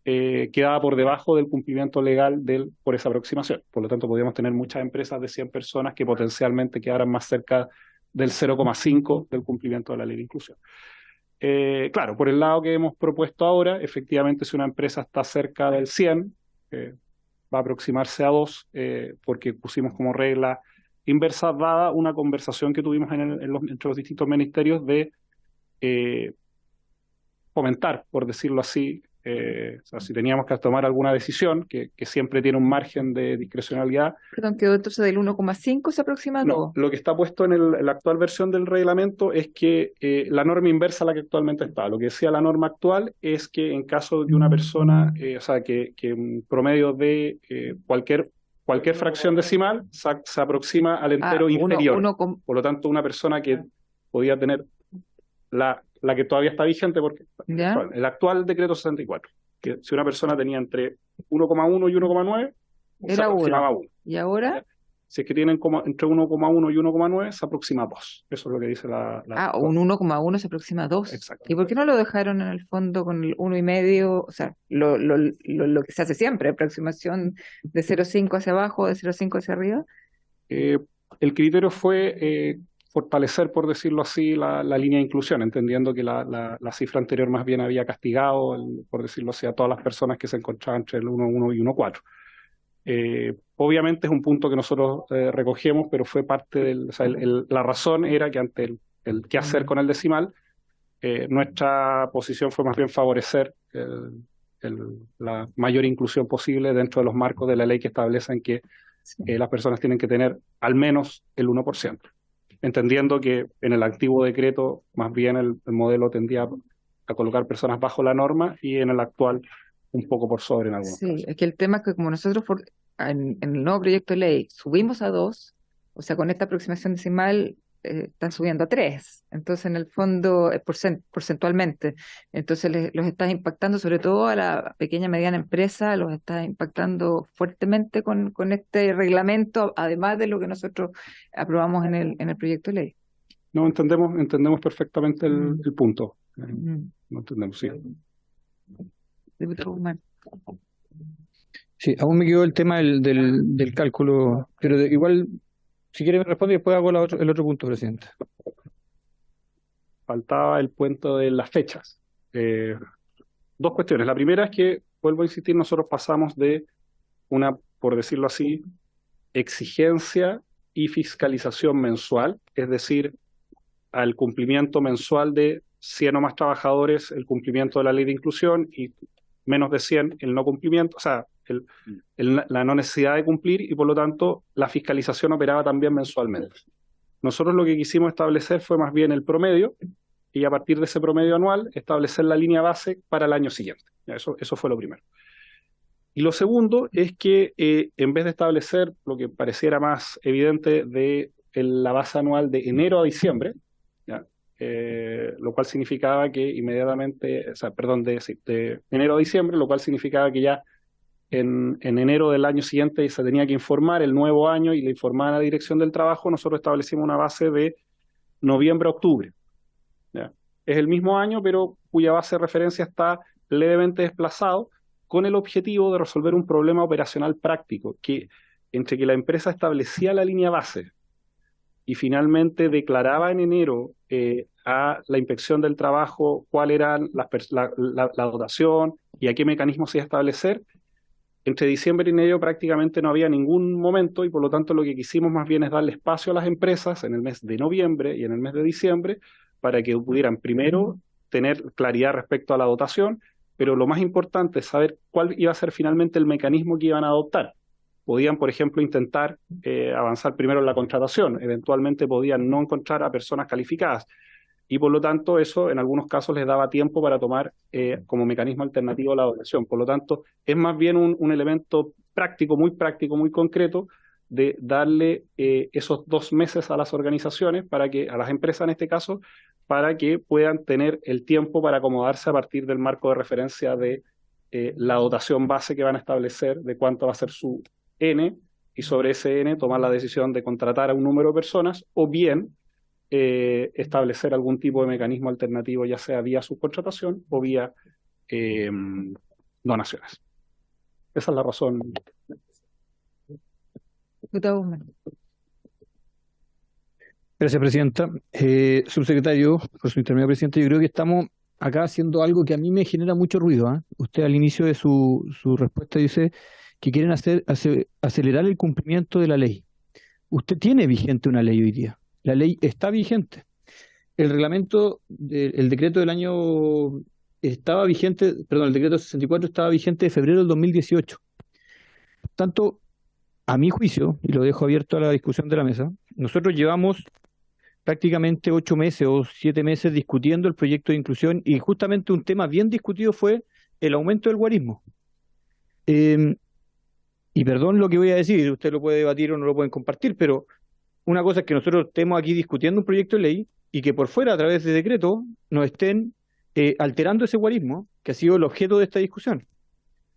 quedaba por debajo del cumplimiento legal por esa aproximación. Por lo tanto, podríamos tener muchas empresas de 100 personas que potencialmente quedaran más cerca del 0,5 del cumplimiento de la ley de inclusión. Claro, por el lado que hemos propuesto ahora, efectivamente, si una empresa está cerca del 100, va a aproximarse a 2, porque pusimos como regla inversa, dada una conversación que tuvimos entre los distintos ministerios de fomentar, por decirlo así, o sea, si teníamos que tomar alguna decisión, que siempre tiene un margen de discrecionalidad. Perdón, quedó entonces del 1,5 se aproxima a 2. No, lo que está puesto en la actual versión del reglamento es que la norma inversa a la que actualmente está. Lo que decía la norma actual es que en caso de que una persona, o sea, que un promedio de cualquier fracción decimal se aproxima al entero inferior. Por lo tanto, una persona que podía tener la que todavía está vigente, porque el actual decreto 64, que si una persona tenía entre 1,1 y 1,9, se aproximaba a 1. ¿Y ahora? Si es que tienen entre 1,1 y 1,9, se aproxima a 2. Eso es lo que dice un 1,1 se aproxima a 2. Exacto. ¿Y por qué no lo dejaron en el fondo con el 1,5? O sea, lo que se hace siempre, aproximación de 0,5 hacia abajo, de 0,5 hacia arriba. El criterio fue fortalecer, por decirlo así, la línea de inclusión, entendiendo que la cifra anterior más bien había castigado, por decirlo así, a todas las personas que se encontraban entre el 1,1 y 1,4. Obviamente es un punto que nosotros recogemos, pero fue parte del... O sea, la razón era que ante el qué hacer con el decimal, nuestra posición fue más bien favorecer la mayor inclusión posible dentro de los marcos de la ley que establecen que las personas tienen que tener al menos el 1%. Entendiendo que en el antiguo decreto más bien el modelo tendía a colocar personas bajo la norma y en el actual un poco por sobre en algunos casos. Es que el tema es que como nosotros en el nuevo proyecto de ley subimos a 2, o sea, con esta aproximación decimal están subiendo a 3, entonces en el fondo porcentualmente, entonces los estás impactando sobre todo a la pequeña y mediana empresa, los estás impactando fuertemente con este reglamento, además de lo que nosotros aprobamos en el proyecto de ley. No, entendemos perfectamente el punto. No entendemos, sí. Diputado Guzmán. Sí, aún me quedó el tema del cálculo, pero igual, si quiere me responde y después hago el otro punto, presidente. Faltaba el punto de las fechas. Dos cuestiones. La primera es que, vuelvo a insistir, nosotros pasamos de una, por decirlo así, exigencia y fiscalización mensual, es decir, al cumplimiento mensual de 100 o más trabajadores, el cumplimiento de la ley de inclusión, y menos de 100 el no cumplimiento, o sea, la no necesidad de cumplir, y por lo tanto la fiscalización operaba también mensualmente. Nosotros lo que quisimos establecer fue más bien el promedio, y a partir de ese promedio anual establecer la línea base para el año siguiente. Eso fue lo primero. Y lo segundo es que en vez de establecer lo que pareciera más evidente de la base anual de enero a diciembre, ¿ya? lo cual significaba que inmediatamente, o sea, perdón, de enero a diciembre, lo cual significaba que ya en enero del año siguiente se tenía que informar el nuevo año y le informaba a la Dirección del Trabajo. Nosotros establecimos una base de noviembre a octubre. ¿Ya? Es el mismo año, pero cuya base de referencia está levemente desplazado, con el objetivo de resolver un problema operacional práctico, que entre que la empresa establecía la línea base y finalmente declaraba en enero a la Inspección del Trabajo cuál era la dotación y a qué mecanismo se iba a establecer. Entre diciembre y enero prácticamente no había ningún momento, y por lo tanto lo que quisimos más bien es darle espacio a las empresas en el mes de noviembre y en el mes de diciembre para que pudieran primero tener claridad respecto a la dotación, pero lo más importante es saber cuál iba a ser finalmente el mecanismo que iban a adoptar. Podían, por ejemplo, intentar avanzar primero en la contratación, eventualmente podían no encontrar a personas calificadas, y por lo tanto eso en algunos casos les daba tiempo para tomar como mecanismo alternativo la dotación. Por lo tanto, es más bien un elemento práctico, muy concreto, de darle esos 2 meses a las organizaciones, a las empresas en este caso, para que puedan tener el tiempo para acomodarse a partir del marco de referencia de la dotación base que van a establecer, de cuánto va a ser su N, y sobre ese N tomar la decisión de contratar a un número de personas o bien establecer algún tipo de mecanismo alternativo, ya sea vía subcontratación o vía donaciones. Esa es la razón. Diputado Guzmán. Gracias, Presidenta. Subsecretario, por su intermedio, Presidenta, yo creo que estamos acá haciendo algo que a mí me genera mucho ruido, ¿eh? Usted al inicio de su respuesta dice que quieren acelerar el cumplimiento de la ley. Usted tiene vigente una ley hoy día. La ley está vigente. El reglamento, el decreto del año estaba vigente, perdón, el decreto 64 estaba vigente de febrero del 2018. Por tanto, a mi juicio, y lo dejo abierto a la discusión de la mesa, nosotros llevamos prácticamente 8 meses o 7 meses discutiendo el proyecto de inclusión, y justamente un tema bien discutido fue el aumento del guarismo. Y perdón lo que voy a decir, usted lo puede debatir o no lo pueden compartir, pero una cosa es que nosotros estemos aquí discutiendo un proyecto de ley y que por fuera, a través de decreto, nos estén alterando ese guarismo que ha sido el objeto de esta discusión.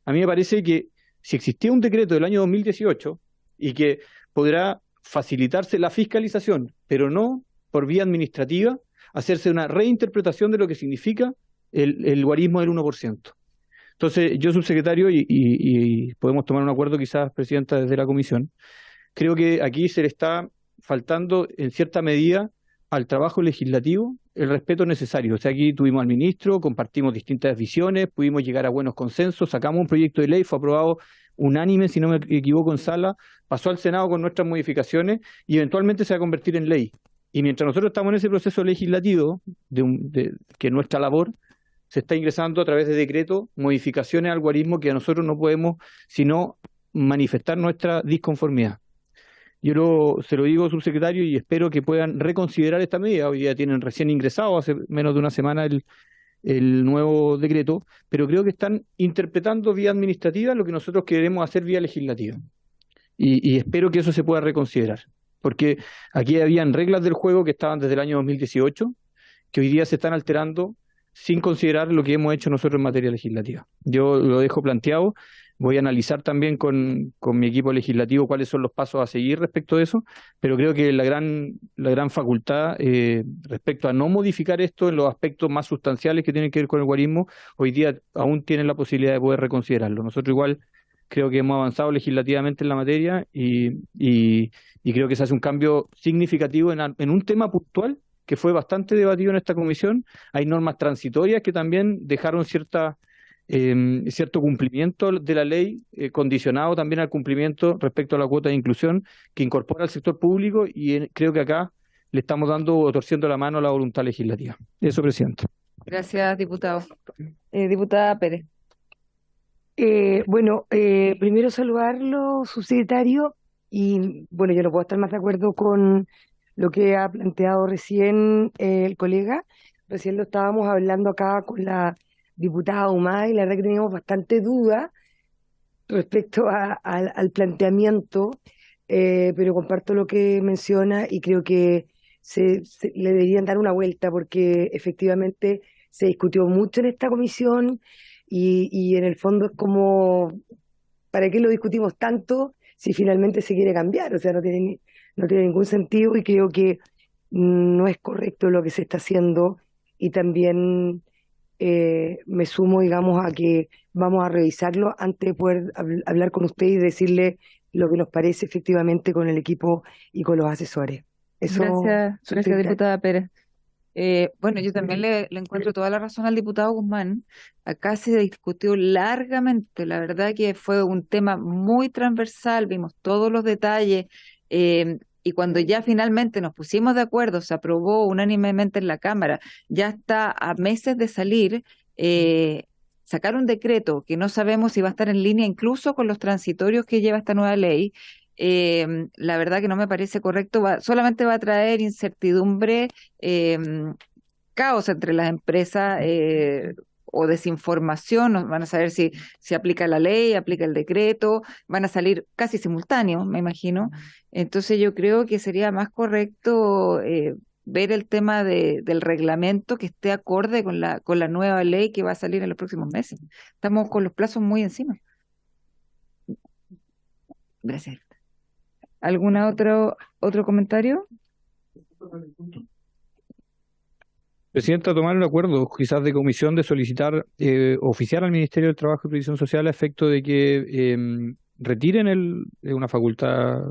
A mí me parece que si existía un decreto del año 2018 y que podrá facilitarse la fiscalización, pero no por vía administrativa, hacerse una reinterpretación de lo que significa el guarismo del 1%. Entonces, yo, subsecretario, y podemos tomar un acuerdo quizás, Presidenta, desde la Comisión, creo que aquí se le está faltando en cierta medida al trabajo legislativo el respeto necesario. O sea, aquí tuvimos al ministro, compartimos distintas visiones, pudimos llegar a buenos consensos, sacamos un proyecto de ley, fue aprobado unánime, si no me equivoco, en sala, pasó al Senado con nuestras modificaciones y eventualmente se va a convertir en ley. Y mientras nosotros estamos en ese proceso legislativo, que nuestra labor se está ingresando a través de decreto, modificaciones al guarismo que a nosotros no podemos sino manifestar nuestra disconformidad. Yo se lo digo, subsecretario, y espero que puedan reconsiderar esta medida. Hoy día tienen recién ingresado, hace menos de una semana, el nuevo decreto, pero creo que están interpretando vía administrativa lo que nosotros queremos hacer vía legislativa. Y espero que eso se pueda reconsiderar, porque aquí habían reglas del juego que estaban desde el año 2018, que hoy día se están alterando sin considerar lo que hemos hecho nosotros en materia legislativa. Yo lo dejo planteado. Voy a analizar también con mi equipo legislativo cuáles son los pasos a seguir respecto de eso, pero creo que la gran facultad respecto a no modificar esto en los aspectos más sustanciales que tienen que ver con el guarismo, hoy día aún tienen la posibilidad de poder reconsiderarlo. Nosotros igual creo que hemos avanzado legislativamente en la materia y creo que se hace un cambio significativo en un tema puntual que fue bastante debatido en esta comisión. Hay normas transitorias que también dejaron cierto cumplimiento de la ley, condicionado también al cumplimiento respecto a la cuota de inclusión que incorpora al sector público, y creo que acá le estamos dando o torciendo la mano a la voluntad legislativa. Eso, Presidente. Gracias, diputado. Diputada Pérez. Primero saludarlo, subsecretario, y bueno, yo no puedo estar más de acuerdo con lo que ha planteado recién el colega. Recién lo estábamos hablando acá con la diputada Humay, y la verdad que teníamos bastante duda respecto al planteamiento, pero comparto lo que menciona y creo que le deberían dar una vuelta, porque efectivamente se discutió mucho en esta comisión y en el fondo es como, ¿para qué lo discutimos tanto si finalmente se quiere cambiar? O sea, no tiene ningún sentido, y creo que no es correcto lo que se está haciendo, y también me sumo, digamos, a que vamos a revisarlo antes de poder hablar con usted y decirle lo que nos parece efectivamente con el equipo y con los asesores. Eso, Gracias, diputada Pérez. Bueno, yo también le encuentro toda la razón al diputado Guzmán. Acá se discutió largamente, la verdad que fue un tema muy transversal, vimos todos los detalles, y cuando ya finalmente nos pusimos de acuerdo, se aprobó unánimemente en la Cámara, ya está a meses de salir, sacar un decreto que no sabemos si va a estar en línea incluso con los transitorios que lleva esta nueva ley. La verdad que no me parece correcto, solamente va a traer incertidumbre, caos entre las empresas, o desinformación. No van a saber si aplica la ley, aplica el decreto, van a salir casi simultáneos, me imagino. Entonces yo creo que sería más correcto ver el tema del reglamento que esté acorde con la nueva ley que va a salir en los próximos meses. Estamos con los plazos muy encima. Gracias. ¿Otro comentario? Presidenta, tomar el acuerdo quizás de comisión de solicitar, oficiar al Ministerio del Trabajo y Previsión Social a efecto de que retiren una facultad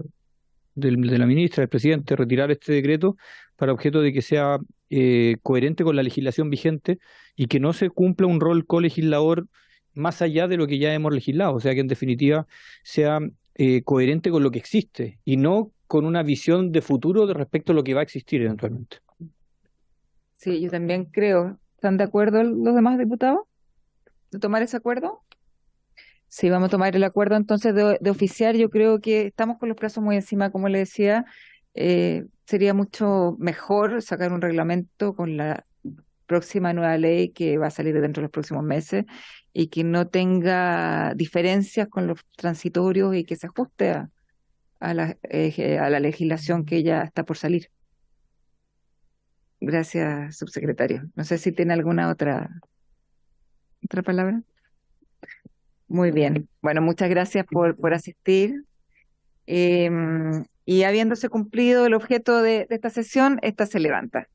de la ministra, del presidente, retirar este decreto para objeto de que sea coherente con la legislación vigente y que no se cumpla un rol colegislador más allá de lo que ya hemos legislado, o sea que en definitiva sea coherente con lo que existe y no con una visión de futuro respecto a lo que va a existir eventualmente. Sí, yo también creo. ¿Están de acuerdo los demás diputados de tomar ese acuerdo? Sí, vamos a tomar el acuerdo entonces de oficiar. Yo creo que estamos con los plazos muy encima, como le decía. Sería mucho mejor sacar un reglamento con la próxima nueva ley que va a salir dentro de los próximos meses y que no tenga diferencias con los transitorios y que se ajuste a la legislación que ya está por salir. Gracias, subsecretario. No sé si tiene alguna otra palabra. Muy bien. Bueno, muchas gracias por asistir. Y habiéndose cumplido el objeto de esta sesión, esta se levanta.